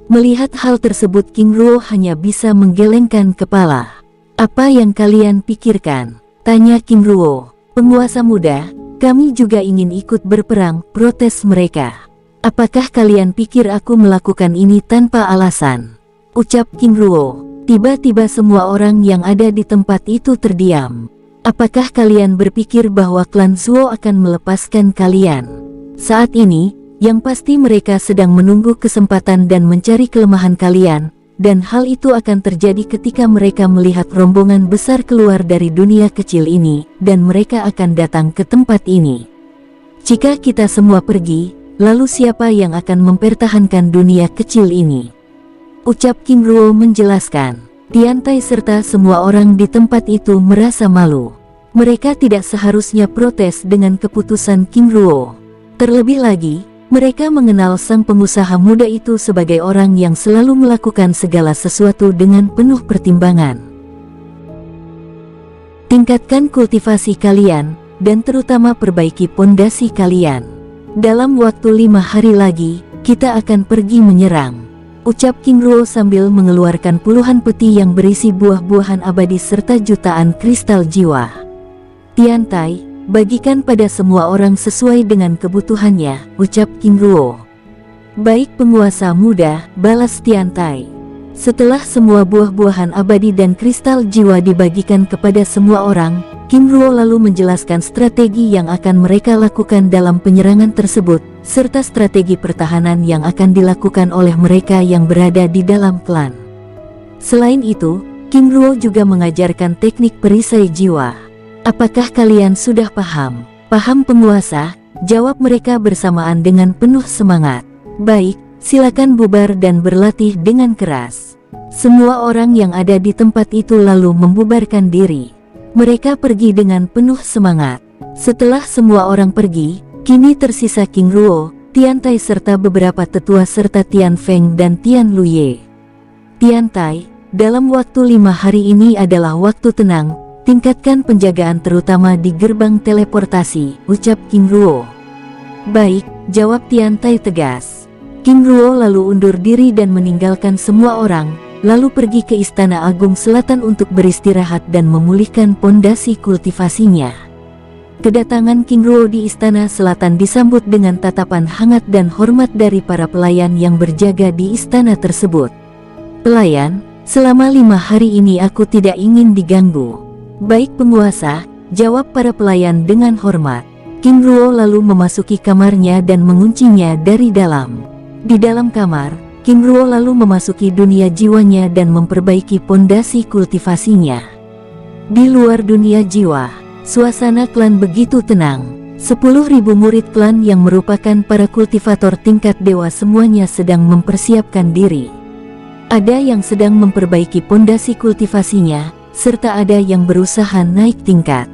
Melihat hal tersebut King Ruo hanya bisa menggelengkan kepala. "Apa yang kalian pikirkan?" tanya King Ruo. "Penguasa muda, kami juga ingin ikut berperang," protes mereka. "Apakah kalian pikir aku melakukan ini tanpa alasan?" ucap King Ruo. Tiba-tiba semua orang yang ada di tempat itu terdiam. "Apakah kalian berpikir bahwa klan Zuo akan melepaskan kalian?" Saat ini, yang pasti mereka sedang menunggu kesempatan dan mencari kelemahan kalian, dan hal itu akan terjadi ketika mereka melihat rombongan besar keluar dari dunia kecil ini, dan mereka akan datang ke tempat ini. "Jika kita semua pergi, lalu siapa yang akan mempertahankan dunia kecil ini?" ucap King Ruo menjelaskan. Tiantai serta semua orang di tempat itu merasa malu. Mereka tidak seharusnya protes dengan keputusan King Ruo. Terlebih lagi, mereka mengenal sang pengusaha muda itu sebagai orang yang selalu melakukan segala sesuatu dengan penuh pertimbangan. Tingkatkan kultivasi kalian, dan terutama perbaiki pondasi kalian. Dalam waktu 5 hari lagi, kita akan pergi menyerang, ucap King Ruo sambil mengeluarkan puluhan peti yang berisi buah-buahan abadi serta jutaan kristal jiwa. Tiantai, bagikan pada semua orang sesuai dengan kebutuhannya, ucap King Ruo. Baik penguasa muda, balas Tiantai. Setelah semua buah-buahan abadi dan kristal jiwa dibagikan kepada semua orang, King Ruo lalu menjelaskan strategi yang akan mereka lakukan dalam penyerangan tersebut, serta strategi pertahanan yang akan dilakukan oleh mereka yang berada di dalam klan. Selain itu, King Ruo juga mengajarkan teknik perisai jiwa. Apakah kalian sudah paham? Paham penguasa, jawab mereka bersamaan dengan penuh semangat. Baik, silakan bubar dan berlatih dengan keras. Semua orang yang ada di tempat itu lalu membubarkan diri. Mereka pergi dengan penuh semangat. Setelah semua orang pergi, kini tersisa King Ruo, Tian Tai serta beberapa tetua serta Tian Feng dan Tian Luye. Tian Tai, dalam waktu 5 hari ini adalah waktu tenang, tingkatkan penjagaan terutama di gerbang teleportasi, ucap King Ruo. Baik, jawab Tian Tai tegas. King Ruo lalu undur diri dan meninggalkan semua orang, lalu pergi ke Istana Agung Selatan untuk beristirahat dan memulihkan pondasi kultivasinya. Kedatangan King Ruo di Istana Selatan disambut dengan tatapan hangat dan hormat dari para pelayan yang berjaga di istana tersebut. Pelayan, selama 5 hari ini aku tidak ingin diganggu. Baik penguasa, jawab para pelayan dengan hormat. King Ruo lalu memasuki kamarnya dan menguncinya dari dalam. Di dalam kamar, King Ruo lalu memasuki dunia jiwanya dan memperbaiki pondasi kultivasinya. Di luar dunia jiwa, suasana klan begitu tenang. 10.000 murid klan yang merupakan para kultivator tingkat dewa semuanya sedang mempersiapkan diri. Ada yang sedang memperbaiki pondasi kultivasinya, serta ada yang berusaha naik tingkat.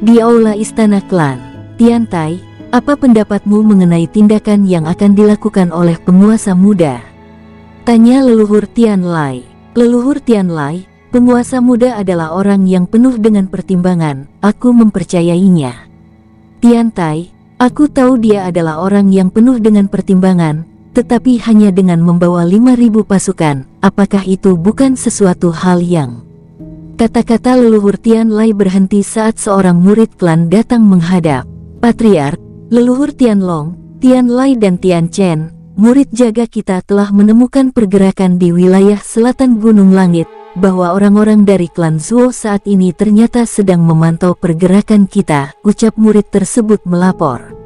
Di aula istana klan, Tian Tai, apa pendapatmu mengenai tindakan yang akan dilakukan oleh penguasa muda? Tanya leluhur Tian Lai. Leluhur Tian Lai, penguasa muda adalah orang yang penuh dengan pertimbangan, aku mempercayainya. Tian Tai, aku tahu dia adalah orang yang penuh dengan pertimbangan, tetapi hanya dengan membawa 5.000 pasukan, apakah itu bukan sesuatu hal yang... Kata-kata leluhur Tian Lai berhenti saat seorang murid klan datang menghadap. Patriark, leluhur Tian Long, Tian Lai dan Tian Chen, murid jaga kita telah menemukan pergerakan di wilayah selatan Gunung Langit, bahwa orang-orang dari klan Zuo saat ini ternyata sedang memantau pergerakan kita, ucap murid tersebut melapor.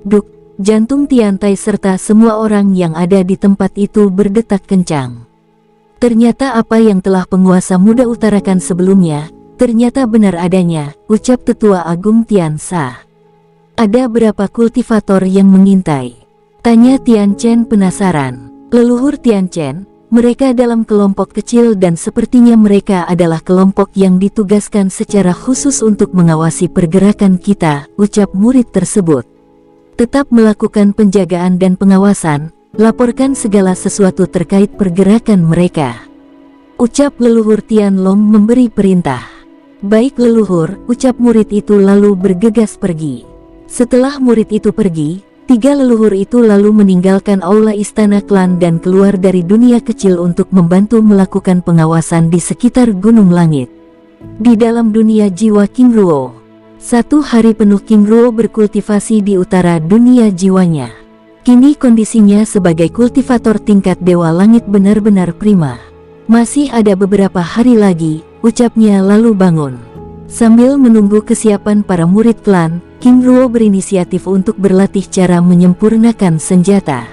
Duk, jantung Tian Tai serta semua orang yang ada di tempat itu berdetak kencang. Ternyata apa yang telah penguasa muda utarakan sebelumnya, ternyata benar adanya, ucap tetua agung Tian Sa. Ada berapa kultivator yang mengintai? Tanya Tian Chen penasaran. Leluhur Tian Chen, mereka dalam kelompok kecil dan sepertinya mereka adalah kelompok yang ditugaskan secara khusus untuk mengawasi pergerakan kita, ucap murid tersebut. Tetap melakukan penjagaan dan pengawasan, laporkan segala sesuatu terkait pergerakan mereka, ucap leluhur Tian Long memberi perintah. Baik leluhur, ucap murid itu lalu bergegas pergi. Setelah murid itu pergi, 3 leluhur itu lalu meninggalkan aula istana klan dan keluar dari dunia kecil untuk membantu melakukan pengawasan di sekitar Gunung Langit. Di dalam dunia jiwa King Ruo, 1 hari penuh King Ruo berkultivasi di utara dunia jiwanya. Kini kondisinya sebagai kultivator tingkat dewa langit benar-benar prima. Masih ada beberapa hari lagi, ucapnya lalu bangun. Sambil menunggu kesiapan para murid klan, King Ruo berinisiatif untuk berlatih cara menyempurnakan senjata.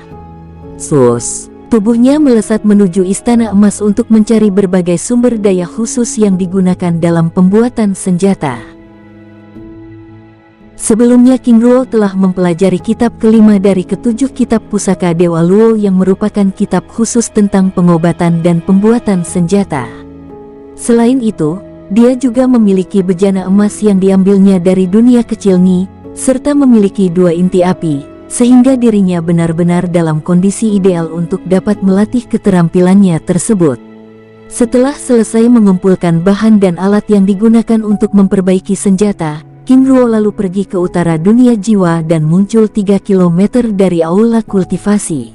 Sus, tubuhnya melesat menuju istana emas untuk mencari berbagai sumber daya khusus yang digunakan dalam pembuatan senjata. Sebelumnya King Ruo telah mempelajari kitab kelima dari ke-7 kitab pusaka Dewa Luo yang merupakan kitab khusus tentang pengobatan dan pembuatan senjata. Selain itu, dia juga memiliki bejana emas yang diambilnya dari dunia kecil Ni, serta memiliki 2 inti api, sehingga dirinya benar-benar dalam kondisi ideal untuk dapat melatih keterampilannya tersebut. Setelah selesai mengumpulkan bahan dan alat yang digunakan untuk memperbaiki senjata, King Ruo lalu pergi ke utara dunia jiwa dan muncul 3 km dari aula kultivasi.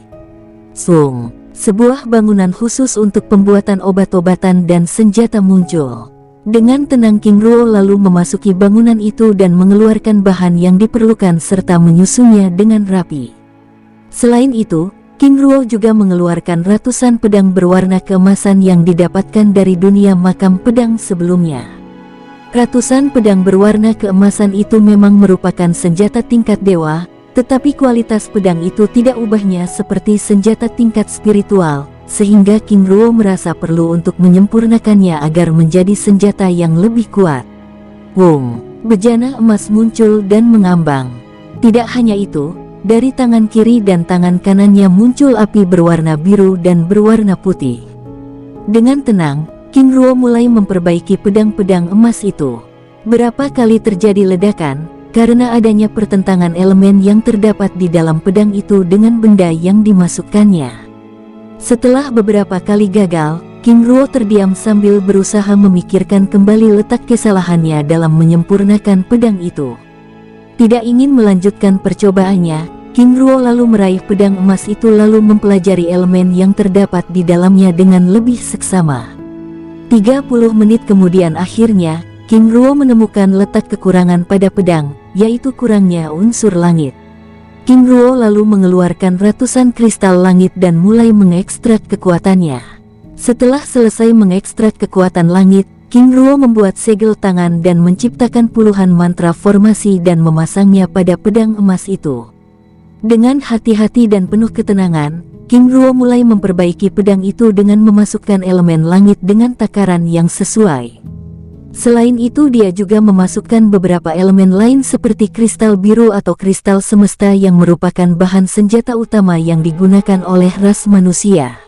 Sung, sebuah bangunan khusus untuk pembuatan obat-obatan dan senjata muncul. Dengan tenang King Ruo lalu memasuki bangunan itu dan mengeluarkan bahan yang diperlukan serta menyusunnya dengan rapi. Selain itu, King Ruo juga mengeluarkan ratusan pedang berwarna keemasan yang didapatkan dari dunia makam pedang sebelumnya. Ratusan pedang berwarna keemasan itu memang merupakan senjata tingkat dewa, tetapi kualitas pedang itu tidak ubahnya seperti senjata tingkat spiritual, sehingga King Ruo merasa perlu untuk menyempurnakannya agar menjadi senjata yang lebih kuat. Wung, bejana emas muncul dan mengambang. Tidak hanya itu, dari tangan kiri dan tangan kanannya muncul api berwarna biru dan berwarna putih. Dengan tenang, King Ruo mulai memperbaiki pedang-pedang emas itu. Berapa kali terjadi ledakan, karena adanya pertentangan elemen yang terdapat di dalam pedang itu dengan benda yang dimasukkannya. Setelah beberapa kali gagal, King Ruo terdiam sambil berusaha memikirkan kembali letak kesalahannya dalam menyempurnakan pedang itu. Tidak ingin melanjutkan percobaannya, King Ruo lalu meraih pedang emas itu lalu mempelajari elemen yang terdapat di dalamnya dengan lebih seksama. 30 menit kemudian akhirnya, King Ruo menemukan letak kekurangan pada pedang, yaitu kurangnya unsur langit. King Ruo lalu mengeluarkan ratusan kristal langit dan mulai mengekstrak kekuatannya. Setelah selesai mengekstrak kekuatan langit, King Ruo membuat segel tangan dan menciptakan puluhan mantra formasi dan memasangnya pada pedang emas itu. Dengan hati-hati dan penuh ketenangan, King Ruo mulai memperbaiki pedang itu dengan memasukkan elemen langit dengan takaran yang sesuai. Selain itu dia juga memasukkan beberapa elemen lain seperti kristal biru atau kristal semesta yang merupakan bahan senjata utama yang digunakan oleh ras manusia.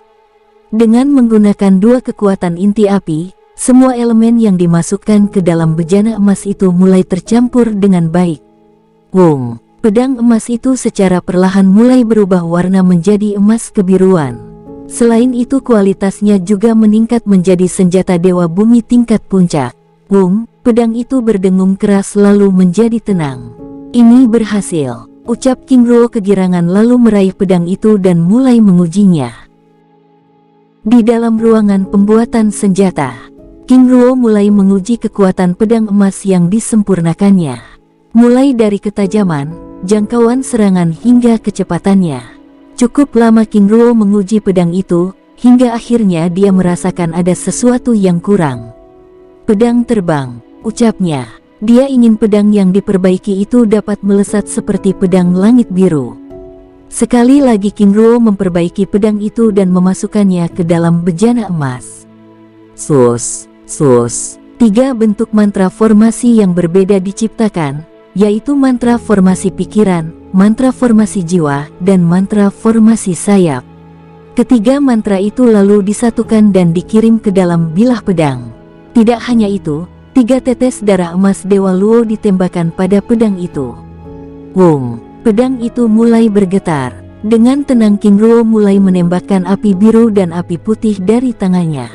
Dengan menggunakan dua kekuatan inti api, semua elemen yang dimasukkan ke dalam bejana emas itu mulai tercampur dengan baik. Wung, pedang emas itu secara perlahan mulai berubah warna menjadi emas kebiruan. Selain itu kualitasnya juga meningkat menjadi senjata dewa bumi tingkat puncak. Wung, pedang itu berdengung keras lalu menjadi tenang. Ini berhasil, ucap King Ruo kegirangan lalu meraih pedang itu dan mulai mengujinya. Di dalam ruangan pembuatan senjata, King Ruo mulai menguji kekuatan pedang emas yang disempurnakannya. Mulai dari ketajaman, jangkauan serangan hingga kecepatannya. Cukup lama King Ruo menguji pedang itu, hingga akhirnya dia merasakan ada sesuatu yang kurang. Pedang terbang, ucapnya. Dia ingin pedang yang diperbaiki itu dapat melesat seperti pedang langit biru. Sekali lagi King Ruo memperbaiki pedang itu dan memasukkannya ke dalam bejana emas. Sus. 3 bentuk mantra formasi yang berbeda diciptakan, yaitu mantra formasi pikiran, mantra formasi jiwa, dan mantra formasi sayap. Ketiga mantra itu lalu disatukan dan dikirim ke dalam bilah pedang. Tidak hanya itu, 3 tetes darah emas Dewa Luo ditembakkan pada pedang itu. Wung, pedang itu mulai bergetar. Dengan tenang King Ruo mulai menembakkan api biru dan api putih dari tangannya.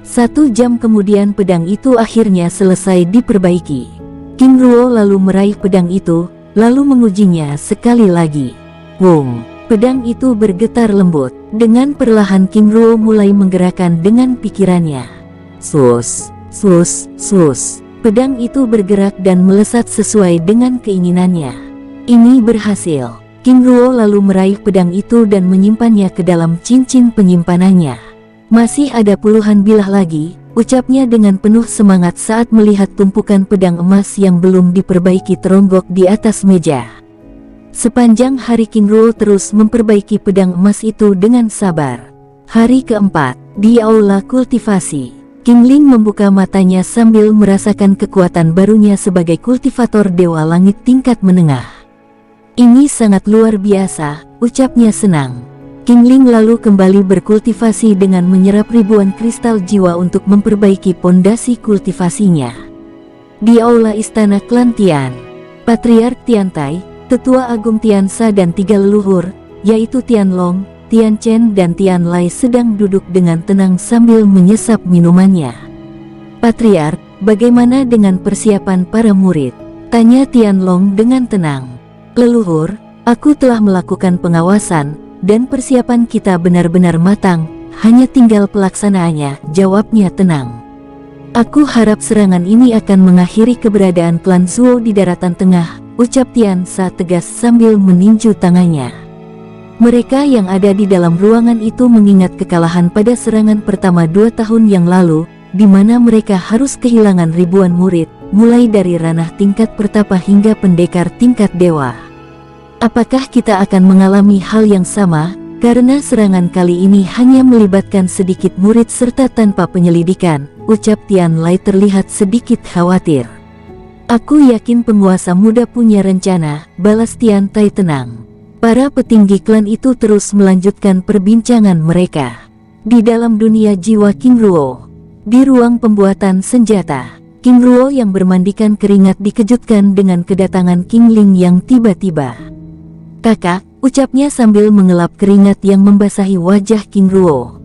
1 jam kemudian pedang itu akhirnya selesai diperbaiki. King Ruo lalu meraih pedang itu, lalu mengujinya sekali lagi. Wung, pedang itu bergetar lembut. Dengan perlahan King Ruo mulai menggerakkan dengan pikirannya. Sus. Pedang itu bergerak dan melesat sesuai dengan keinginannya. Ini berhasil. King Ruo lalu meraih pedang itu dan menyimpannya ke dalam cincin penyimpanannya. Masih ada puluhan bilah lagi, ucapnya dengan penuh semangat saat melihat tumpukan pedang emas yang belum diperbaiki teronggok di atas meja. Sepanjang hari King Ruo terus memperbaiki pedang emas itu dengan sabar. Hari keempat, di aula kultivasi, King Ling membuka matanya sambil merasakan kekuatan barunya sebagai kultivator Dewa Langit tingkat menengah. Ini sangat luar biasa, ucapnya senang. King Ling lalu kembali berkultivasi dengan menyerap ribuan kristal jiwa untuk memperbaiki pondasi kultivasinya. Di aula istana klan Tian, Patriark Tiantai, Tetua Agung Tiansa dan 3 leluhur, yaitu Tianlong, Tian Chen dan Tian Lai sedang duduk dengan tenang sambil menyesap minumannya. Patriark, bagaimana dengan persiapan para murid? Tanya Tianlong dengan tenang. Leluhur, aku telah melakukan pengawasan, dan persiapan kita benar-benar matang, hanya tinggal pelaksanaannya, jawabnya tenang. Aku harap serangan ini akan mengakhiri keberadaan klan Zuo di daratan tengah, ucap Tiansa tegas sambil meninju tangannya. Mereka yang ada di dalam ruangan itu mengingat kekalahan pada serangan pertama 2 tahun yang lalu, di mana mereka harus kehilangan ribuan murid, mulai dari ranah tingkat pertapa hingga pendekar tingkat dewa. Apakah kita akan mengalami hal yang sama? Karena serangan kali ini hanya melibatkan sedikit murid serta tanpa penyelidikan, ucap Tian Lai terlihat sedikit khawatir. Aku yakin penguasa muda punya rencana, balas Tian Tai tenang. Para petinggi klan itu terus melanjutkan perbincangan mereka. Di dalam dunia jiwa King Ruo, di ruang pembuatan senjata, King Ruo yang bermandikan keringat dikejutkan dengan kedatangan King Ling yang tiba-tiba. Kakak, ucapnya sambil mengelap keringat yang membasahi wajah King Ruo.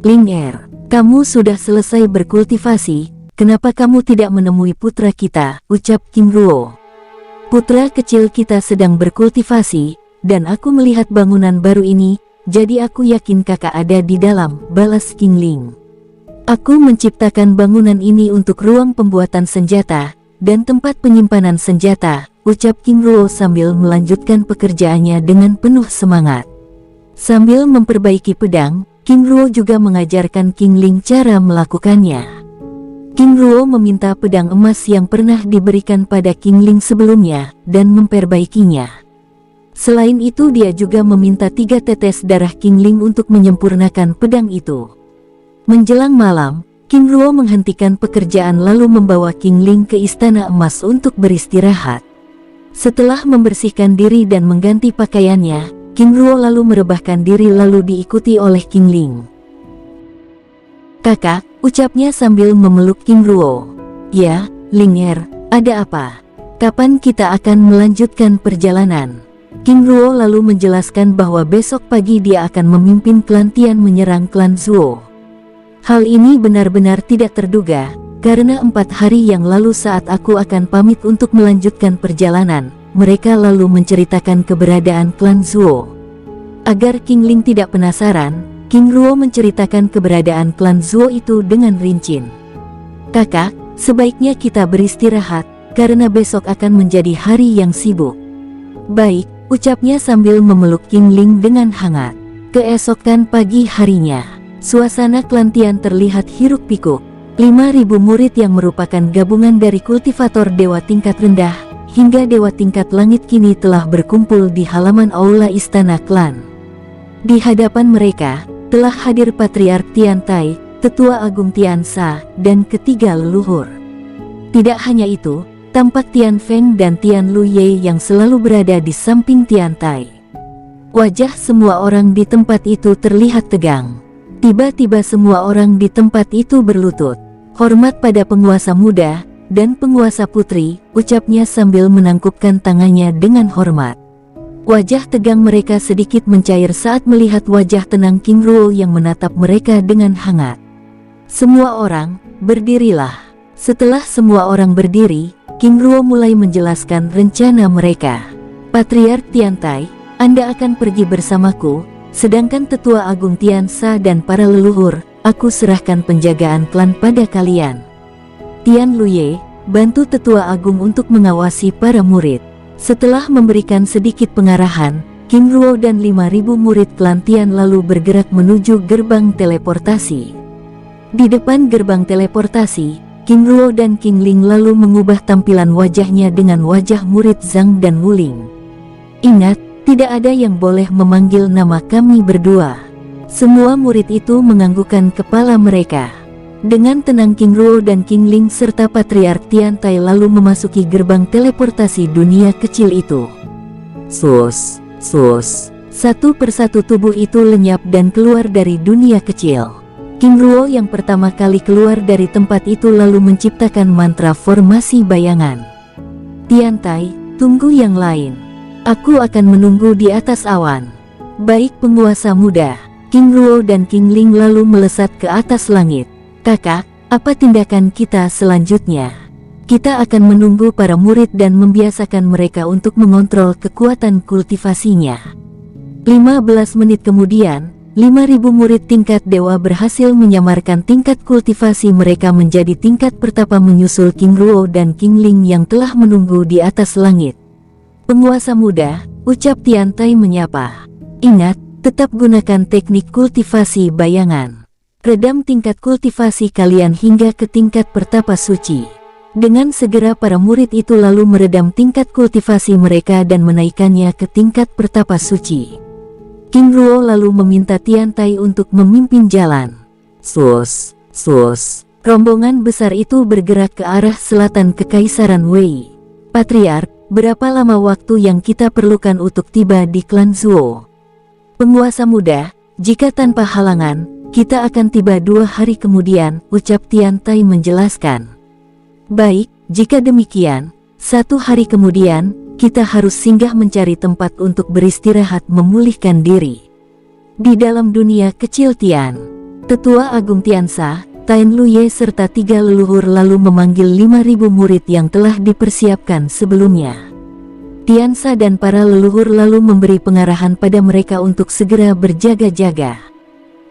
Ling Er, kamu sudah selesai berkultivasi, kenapa kamu tidak menemui putra kita, ucap King Ruo. Putra kecil kita sedang berkultivasi, dan aku melihat bangunan baru ini, jadi aku yakin kakak ada di dalam, balas King Ling. Aku menciptakan bangunan ini untuk ruang pembuatan senjata, dan tempat penyimpanan senjata, ucap King Ruo sambil melanjutkan pekerjaannya dengan penuh semangat. Sambil memperbaiki pedang, King Ruo juga mengajarkan King Ling cara melakukannya. King Ruo meminta pedang emas yang pernah diberikan pada King Ling sebelumnya, dan memperbaikinya. Selain itu dia juga meminta 3 tetes darah King Ling untuk menyempurnakan pedang itu. Menjelang malam, King Ruo menghentikan pekerjaan lalu membawa King Ling ke istana emas untuk beristirahat. Setelah membersihkan diri dan mengganti pakaiannya, King Ruo lalu merebahkan diri lalu diikuti oleh King Ling. Kakak, ucapnya sambil memeluk King Ruo. Ya, Ling Er, ada apa? Kapan kita akan melanjutkan perjalanan? King Ruo lalu menjelaskan bahwa besok pagi dia akan memimpin klan Tian menyerang klan Zuo. Hal ini benar-benar tidak terduga, karena 4 hari yang lalu saat aku akan pamit untuk melanjutkan perjalanan, mereka lalu menceritakan keberadaan klan Zuo. Agar King Ling tidak penasaran, King Ruo menceritakan keberadaan klan Zuo itu dengan rinci. Kakak, sebaiknya kita beristirahat, karena besok akan menjadi hari yang sibuk. Baik, ucapnya sambil memeluk King Ling dengan hangat. Keesokan pagi harinya, suasana klan Tian terlihat hiruk-pikuk. 5.000 murid yang merupakan gabungan dari kultivator dewa tingkat rendah hingga dewa tingkat langit kini telah berkumpul di halaman aula istana klan. Di hadapan mereka telah hadir Patriark Tian Tai, Tetua Agung Tian Sha, dan ketiga leluhur. Tidak hanya itu, tampak Tian Feng dan Tian Luye yang selalu berada di samping Tian Tai. Wajah semua orang di tempat itu terlihat tegang. Tiba-tiba semua orang di tempat itu berlutut. Hormat pada penguasa muda dan penguasa putri, ucapnya sambil menangkupkan tangannya dengan hormat. Wajah tegang mereka sedikit mencair saat melihat wajah tenang King Ruo yang menatap mereka dengan hangat. Semua orang, berdirilah. Setelah semua orang berdiri, King Ruo mulai menjelaskan rencana mereka. Patriark Tian Tai, Anda akan pergi bersamaku, sedangkan Tetua Agung Tian Sha dan para leluhur, aku serahkan penjagaan klan pada kalian. Tian Luye, bantu Tetua Agung untuk mengawasi para murid. Setelah memberikan sedikit pengarahan, King Ruo dan 5.000 murid klan Tian lalu bergerak menuju gerbang teleportasi. Di depan gerbang teleportasi, King Ruo dan King Ling lalu mengubah tampilan wajahnya dengan wajah murid Zhang dan Wuling. Ingat, tidak ada yang boleh memanggil nama kami berdua. Semua murid itu menganggukkan kepala mereka. Dengan tenang King Ruo dan King Ling serta Patriark Tian Tai lalu memasuki gerbang teleportasi dunia kecil itu. Sus. Satu persatu tubuh itu lenyap dan keluar dari dunia kecil. King Ruo yang pertama kali keluar dari tempat itu lalu menciptakan mantra formasi bayangan. Tian Tai, tunggu yang lain. Aku akan menunggu di atas awan. Baik penguasa muda. King Ruo dan King Ling lalu melesat ke atas langit. Kakak, apa tindakan kita selanjutnya? Kita akan menunggu para murid dan membiasakan mereka untuk mengontrol kekuatan kultivasinya. 15 menit kemudian, 5.000 murid tingkat dewa berhasil menyamarkan tingkat kultivasi mereka menjadi tingkat pertapa menyusul King Ruo dan King Ling yang telah menunggu di atas langit. Penguasa muda, ucap Tian Tai menyapa. Ingat, tetap gunakan teknik kultivasi bayangan. Redam tingkat kultivasi kalian hingga ke tingkat pertapa suci. Dengan segera para murid itu lalu meredam tingkat kultivasi mereka dan menaikkannya ke tingkat pertapa suci. King Ruo lalu meminta Tiantai untuk memimpin jalan. Sus, sus. Rombongan besar itu bergerak ke arah selatan Kekaisaran Wei. Patriark, berapa lama waktu yang kita perlukan untuk tiba di klan Zuo? Penguasa muda, jika tanpa halangan, kita akan tiba 2 hari kemudian, ucap Tiantai menjelaskan. Baik, jika demikian, 1 hari kemudian, kita harus singgah mencari tempat untuk beristirahat memulihkan diri. Di dalam dunia kecil Tian, Tetua Agung Tiansa, Tain Luye serta 3 leluhur lalu memanggil 5.000 murid yang telah dipersiapkan sebelumnya. Tiansa dan para leluhur lalu memberi pengarahan pada mereka untuk segera berjaga-jaga.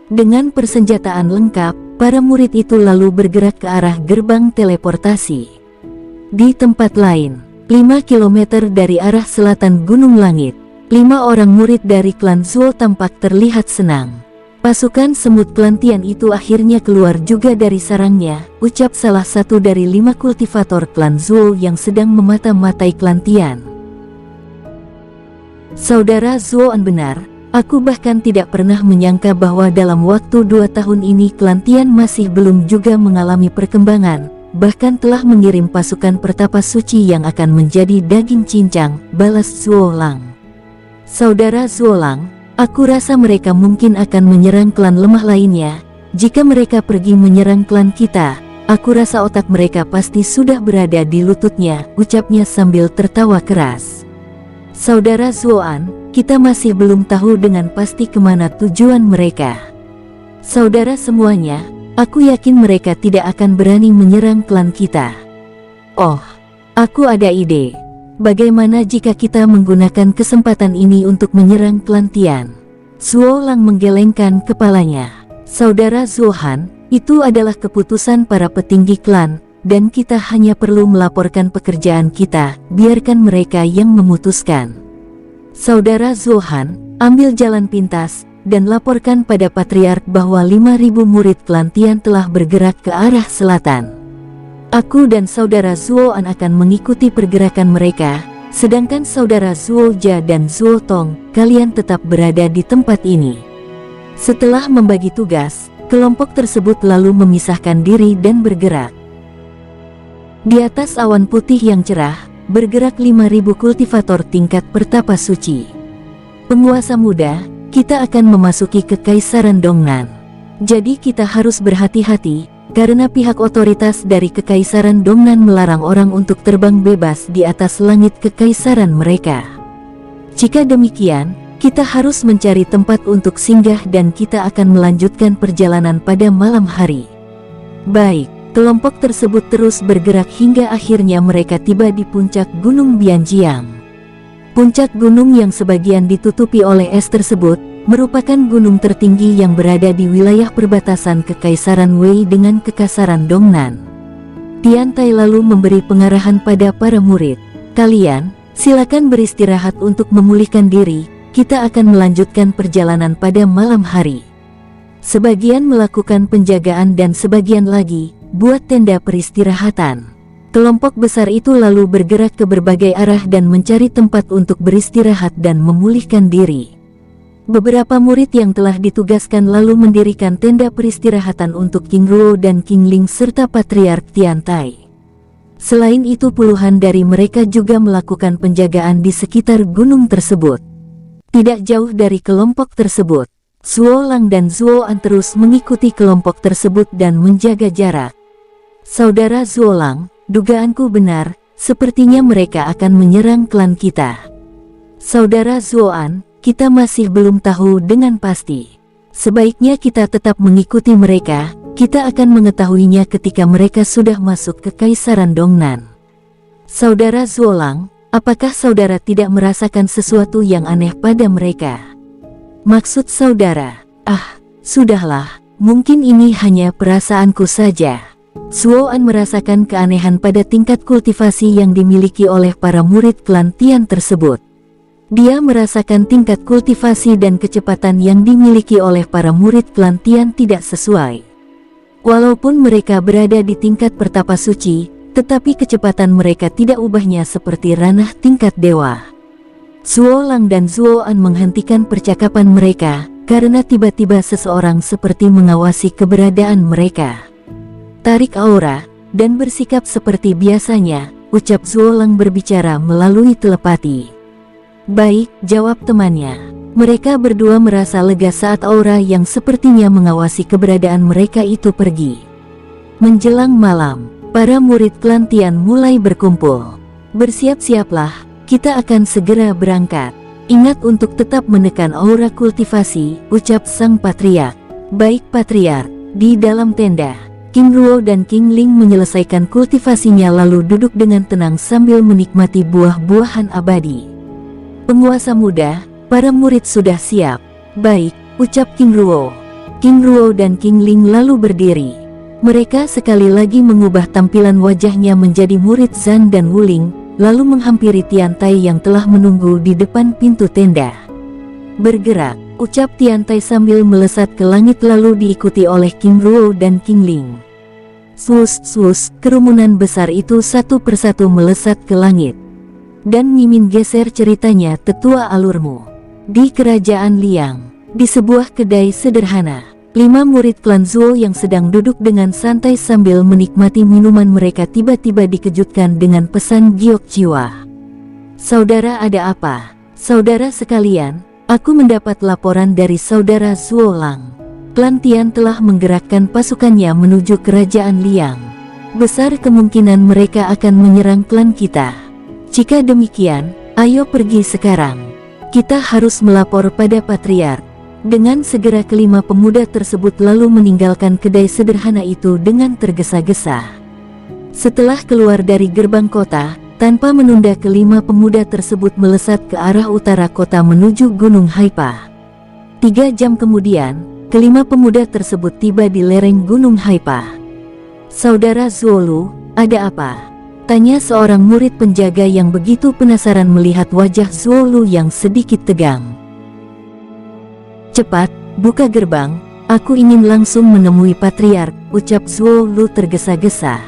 Dengan persenjataan lengkap, para murid itu lalu bergerak ke arah gerbang teleportasi. Di tempat lain, 5 km dari arah selatan Gunung Langit, 5 orang murid dari klan Zuo tampak terlihat senang. Pasukan semut klan Tian itu akhirnya keluar juga dari sarangnya, ucap salah satu dari 5 kultivator klan Zuo yang sedang memata-matai klan Tian. Saudara Zuoan benar. Aku bahkan tidak pernah menyangka bahwa dalam waktu 2 tahun ini klan Tian masih belum juga mengalami perkembangan, bahkan telah mengirim pasukan pertapa suci yang akan menjadi daging cincang, balas Zuo Lang. Saudara Zuo Lang, aku rasa mereka mungkin akan menyerang klan lemah lainnya. Jika mereka pergi menyerang klan kita, aku rasa otak mereka pasti sudah berada di lututnya, ucapnya sambil tertawa keras. Saudara Zuoan, kita masih belum tahu dengan pasti kemana tujuan mereka. Saudara semuanya, aku yakin mereka tidak akan berani menyerang klan kita. Oh, aku ada ide. Bagaimana jika kita menggunakan kesempatan ini untuk menyerang klan Tian? Zuo Lang menggelengkan kepalanya. Saudara Zuohan, itu adalah keputusan para petinggi klan, dan kita hanya perlu melaporkan pekerjaan kita, biarkan mereka yang memutuskan. Saudara Zuohan, ambil jalan pintas, dan laporkan pada Patriark bahwa 5.000 murid klan Tian telah bergerak ke arah selatan. Aku dan saudara Zuoan akan mengikuti pergerakan mereka, sedangkan saudara Zuo Ja dan Zuo Tong, kalian tetap berada di tempat ini. Setelah membagi tugas, kelompok tersebut lalu memisahkan diri dan bergerak. Di atas awan putih yang cerah, bergerak 5.000 kultivator tingkat pertapa suci. Penguasa muda, kita akan memasuki Kekaisaran Dongnan. Jadi kita harus berhati-hati, karena pihak otoritas dari Kekaisaran Dongnan melarang orang untuk terbang bebas di atas langit Kekaisaran mereka. Jika demikian, kita harus mencari tempat untuk singgah dan kita akan melanjutkan perjalanan pada malam hari. Baik. Kelompok tersebut terus bergerak hingga akhirnya mereka tiba di puncak Gunung Bianjiang. Puncak gunung yang sebagian ditutupi oleh es tersebut, merupakan gunung tertinggi yang berada di wilayah perbatasan Kekaisaran Wei dengan Kekaisaran Dongnan. Tiantai lalu memberi pengarahan pada para murid. Kalian, silakan beristirahat untuk memulihkan diri, kita akan melanjutkan perjalanan pada malam hari. Sebagian melakukan penjagaan dan sebagian lagi buat tenda peristirahatan. Kelompok besar itu lalu bergerak ke berbagai arah dan mencari tempat untuk beristirahat dan memulihkan diri. Beberapa murid yang telah ditugaskan lalu mendirikan tenda peristirahatan untuk King Ruo dan King Ling serta Patriark Tiantai. Selain itu puluhan dari mereka juga melakukan penjagaan di sekitar gunung tersebut. Tidak jauh dari kelompok tersebut, Zuo Lang dan Zuo An terus mengikuti kelompok tersebut dan menjaga jarak. Saudara Zuo Lang, dugaanku benar, sepertinya mereka akan menyerang klan kita. Saudara Zuo An, kita masih belum tahu dengan pasti. Sebaiknya kita tetap mengikuti mereka, kita akan mengetahuinya ketika mereka sudah masuk ke Kekaisaran Dongnan. Saudara Zuo Lang, apakah saudara tidak merasakan sesuatu yang aneh pada mereka? Maksud saudara, sudahlah, mungkin ini hanya perasaanku saja. Zuo An merasakan keanehan pada tingkat kultivasi yang dimiliki oleh para murid klan Tian tersebut. Dia merasakan tingkat kultivasi dan kecepatan yang dimiliki oleh para murid klan Tian tidak sesuai. Walaupun mereka berada di tingkat pertapa suci, tetapi kecepatan mereka tidak ubahnya seperti ranah tingkat dewa. Zuo Lang dan Zuo An menghentikan percakapan mereka, karena tiba-tiba seseorang seperti mengawasi keberadaan mereka. Tarik aura, dan bersikap seperti biasanya, ucap Zuo Lang berbicara melalui telepati. Baik, jawab temannya. Mereka berdua merasa lega saat aura yang sepertinya mengawasi keberadaan mereka itu pergi. Menjelang malam, para murid klan Tian mulai berkumpul. Bersiap-siaplah, kita akan segera berangkat. Ingat untuk tetap menekan aura kultivasi, ucap sang patriark. Baik patriark, di dalam tenda, King Ruo dan King Ling menyelesaikan kultivasinya lalu duduk dengan tenang sambil menikmati buah-buahan abadi. Penguasa muda, para murid sudah siap. Baik, ucap King Ruo. King Ruo dan King Ling lalu berdiri. Mereka sekali lagi mengubah tampilan wajahnya menjadi murid Zhan dan Wuling, lalu menghampiri Tiantai yang telah menunggu di depan pintu tenda. Bergerak, ucap Tiantai sambil melesat ke langit lalu diikuti oleh King Ruo dan King Ling. Sus, kerumunan besar itu satu persatu melesat ke langit. Dan Mimin geser ceritanya tetua alurmu. Di kerajaan Liang, di sebuah kedai sederhana, 5 murid klan Zuo yang sedang duduk dengan santai sambil menikmati minuman mereka tiba-tiba dikejutkan dengan pesan giok jiwa. Saudara, ada apa? Saudara sekalian, aku mendapat laporan dari saudara Zuo Lang. Klan Tian telah menggerakkan pasukannya menuju kerajaan Liang. Besar kemungkinan mereka akan menyerang klan kita. Jika demikian, ayo pergi sekarang. Kita harus melapor pada patriark. Dengan segera kelima pemuda tersebut lalu meninggalkan kedai sederhana itu dengan tergesa-gesa. Setelah keluar dari gerbang kota, tanpa menunda kelima pemuda tersebut melesat ke arah utara kota menuju Gunung Haipa. 3 jam kemudian, kelima pemuda tersebut tiba di lereng Gunung Haipa. Saudara Zuolu, ada apa? Tanya seorang murid penjaga yang begitu penasaran melihat wajah Zuolu yang sedikit tegang. Cepat, buka gerbang, aku ingin langsung menemui patriark, ucap Zuolu tergesa-gesa.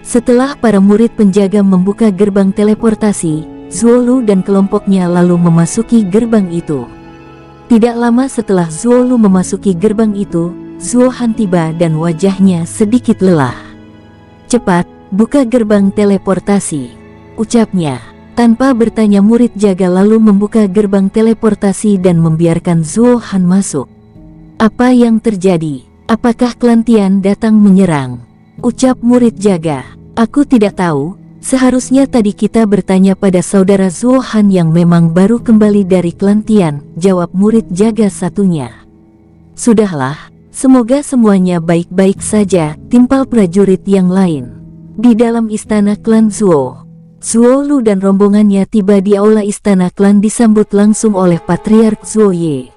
Setelah para murid penjaga membuka gerbang teleportasi, Zuolu dan kelompoknya lalu memasuki gerbang itu. Tidak lama setelah Zuolu memasuki gerbang itu, Zuo Han tiba dan wajahnya sedikit lelah. Cepat, buka gerbang teleportasi, ucapnya. Tanpa bertanya murid jaga lalu membuka gerbang teleportasi dan membiarkan Zuo Han masuk. Apa yang terjadi? Apakah klan Tian datang menyerang? Ucap murid jaga. Aku tidak tahu, seharusnya tadi kita bertanya pada saudara Zuo Han yang memang baru kembali dari klan Tian, jawab murid jaga satunya. Sudahlah, semoga semuanya baik-baik saja, timpal prajurit yang lain. Di dalam istana klan Zuo, Zuolu dan rombongannya tiba di aula istana klan disambut langsung oleh Patriark Zuo Ye.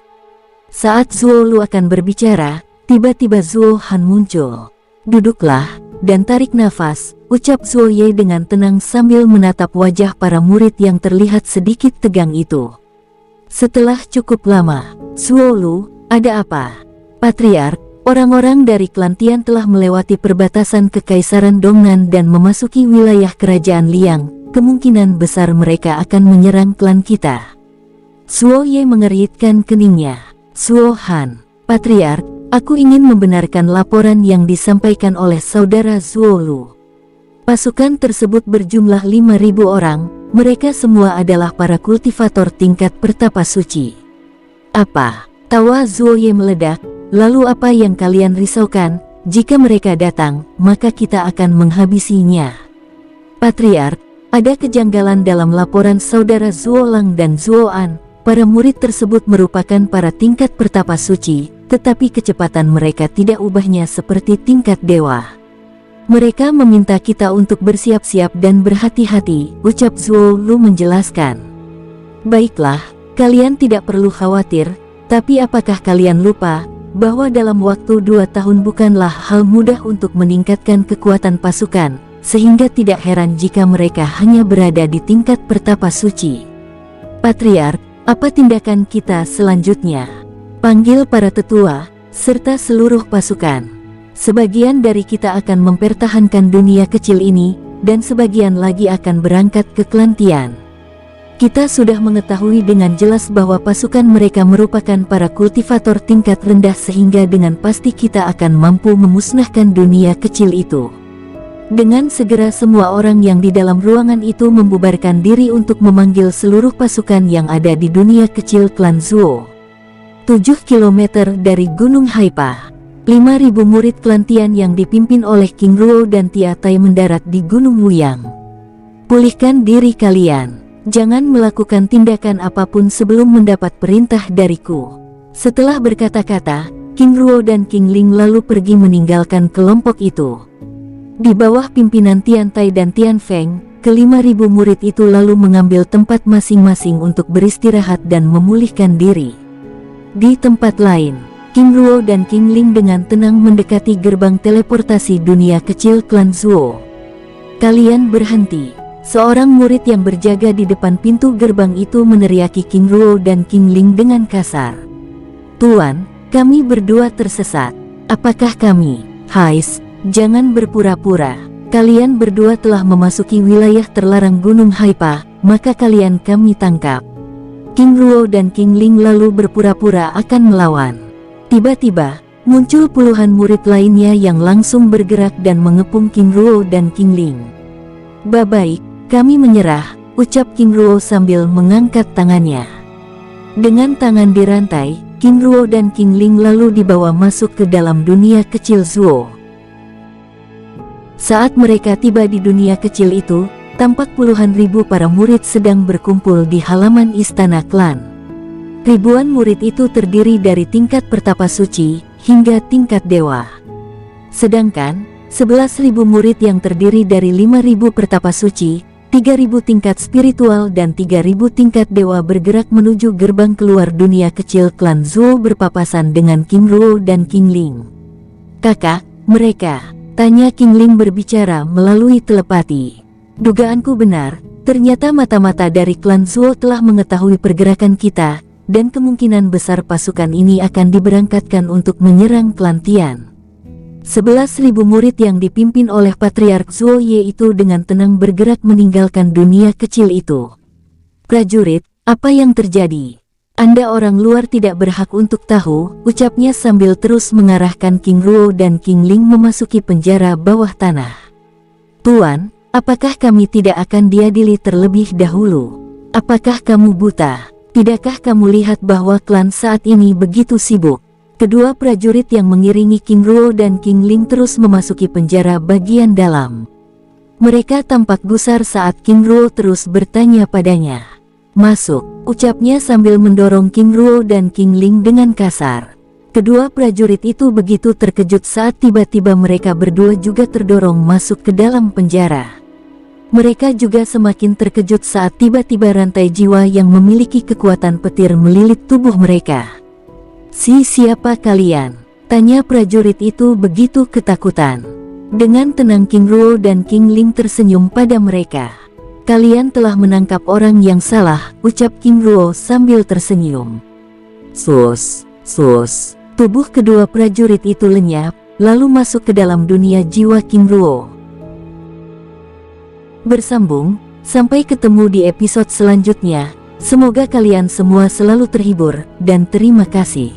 Saat Zuolu akan berbicara, tiba-tiba Zuo Han muncul. Duduklah, dan tarik nafas, ucap Zuo Ye dengan tenang sambil menatap wajah para murid yang terlihat sedikit tegang itu. Setelah cukup lama, Zuolu, ada apa? Patriark, orang-orang dari klan Tian telah melewati perbatasan Kekaisaran Dongnan dan memasuki wilayah kerajaan Liang. Kemungkinan besar mereka akan menyerang klan kita. Zuo Ye mengeritkan keningnya. Zuo Han, Patriark, aku ingin membenarkan laporan yang disampaikan oleh saudara Zuolu. Pasukan tersebut berjumlah 5.000 orang, mereka semua adalah para kultivator tingkat pertapa suci. Apa? Tawa Zuo Ye meledak. Lalu apa yang kalian risaukan? Jika mereka datang, maka kita akan menghabisinya. Patriark, ada kejanggalan dalam laporan saudara Zuo Lang dan Zuo An. Para murid tersebut merupakan para tingkat pertapa suci, tetapi kecepatan mereka tidak ubahnya seperti tingkat dewa. Mereka meminta kita untuk bersiap-siap dan berhati-hati, ucap Zuolu menjelaskan. Baiklah, kalian tidak perlu khawatir, tapi apakah kalian lupa bahwa dalam waktu 2 tahun bukanlah hal mudah untuk meningkatkan kekuatan pasukan, sehingga tidak heran jika mereka hanya berada di tingkat pertapa suci. Patriark, apa tindakan kita selanjutnya? Panggil para tetua, serta seluruh pasukan. Sebagian dari kita akan mempertahankan dunia kecil ini, dan sebagian lagi akan berangkat ke klan Tian. Kita sudah mengetahui dengan jelas bahwa pasukan mereka merupakan para kultivator tingkat rendah sehingga dengan pasti kita akan mampu memusnahkan dunia kecil itu. Dengan segera semua orang yang di dalam ruangan itu membubarkan diri untuk memanggil seluruh pasukan yang ada di dunia kecil klan Zuo. 7 km dari Gunung Haipa, 5.000 murid klan Tian yang dipimpin oleh King Ruo dan Tia Tai mendarat di Gunung Wuyang. Pulihkan diri kalian. Jangan melakukan tindakan apapun sebelum mendapat perintah dariku. Setelah berkata-kata, King Ruo dan King Ling lalu pergi meninggalkan kelompok itu. Di bawah pimpinan Tian Tai dan Tian Feng, ke-5.000 murid itu lalu mengambil tempat masing-masing untuk beristirahat dan memulihkan diri. Di tempat lain, King Ruo dan King Ling dengan tenang mendekati gerbang teleportasi dunia kecil klan Zuo. Kalian berhenti. Seorang murid yang berjaga di depan pintu gerbang itu meneriaki King Ruo dan King Ling dengan kasar. Tuan, kami berdua tersesat. Apakah kami? Hais, jangan berpura-pura. Kalian berdua telah memasuki wilayah terlarang Gunung Haipa, maka kalian kami tangkap. King Ruo dan King Ling lalu berpura-pura akan melawan. Tiba-tiba, muncul puluhan murid lainnya yang langsung bergerak dan mengepung King Ruo dan King Ling. Baik, kami menyerah, ucap King Ruo sambil mengangkat tangannya. Dengan tangan dirantai, King Ruo dan King Ling lalu dibawa masuk ke dalam dunia kecil Zuo. Saat mereka tiba di dunia kecil itu, tampak puluhan ribu para murid sedang berkumpul di halaman istana klan. Ribuan murid itu terdiri dari tingkat pertapa suci, hingga tingkat dewa. Sedangkan, 11.000 murid yang terdiri dari 5.000 pertapa suci, 3.000 tingkat spiritual dan 3.000 tingkat dewa bergerak menuju gerbang keluar dunia kecil klan Zuo berpapasan dengan King Ruo dan King Ling. Kakak, mereka, tanya King Ling berbicara melalui telepati. Dugaanku benar, ternyata mata-mata dari klan Zuo telah mengetahui pergerakan kita, dan kemungkinan besar pasukan ini akan diberangkatkan untuk menyerang klan Tian. 11.000 murid yang dipimpin oleh Patriark Zuo Ye itu dengan tenang bergerak meninggalkan dunia kecil itu. Prajurit, apa yang terjadi? Anda orang luar tidak berhak untuk tahu, ucapnya sambil terus mengarahkan King Ruo dan King Ling memasuki penjara bawah tanah. Tuan, apakah kami tidak akan diadili terlebih dahulu? Apakah kamu buta? Tidakkah kamu lihat bahwa klan saat ini begitu sibuk? Kedua prajurit yang mengiringi King Ruo dan King Ling terus memasuki penjara bagian dalam. Mereka tampak gusar saat King Ruo terus bertanya padanya. Masuk, ucapnya sambil mendorong King Ruo dan King Ling dengan kasar. Kedua prajurit itu begitu terkejut saat tiba-tiba mereka berdua juga terdorong masuk ke dalam penjara. Mereka juga semakin terkejut saat tiba-tiba rantai jiwa yang memiliki kekuatan petir melilit tubuh mereka. Siapa kalian? Tanya prajurit itu begitu ketakutan. Dengan tenang King Ruo dan King Ling tersenyum pada mereka. Kalian telah menangkap orang yang salah, ucap King Ruo sambil tersenyum. Sus. Tubuh kedua prajurit itu lenyap, lalu masuk ke dalam dunia jiwa King Ruo. Bersambung, sampai ketemu di episode selanjutnya. Semoga kalian semua selalu terhibur, dan terima kasih.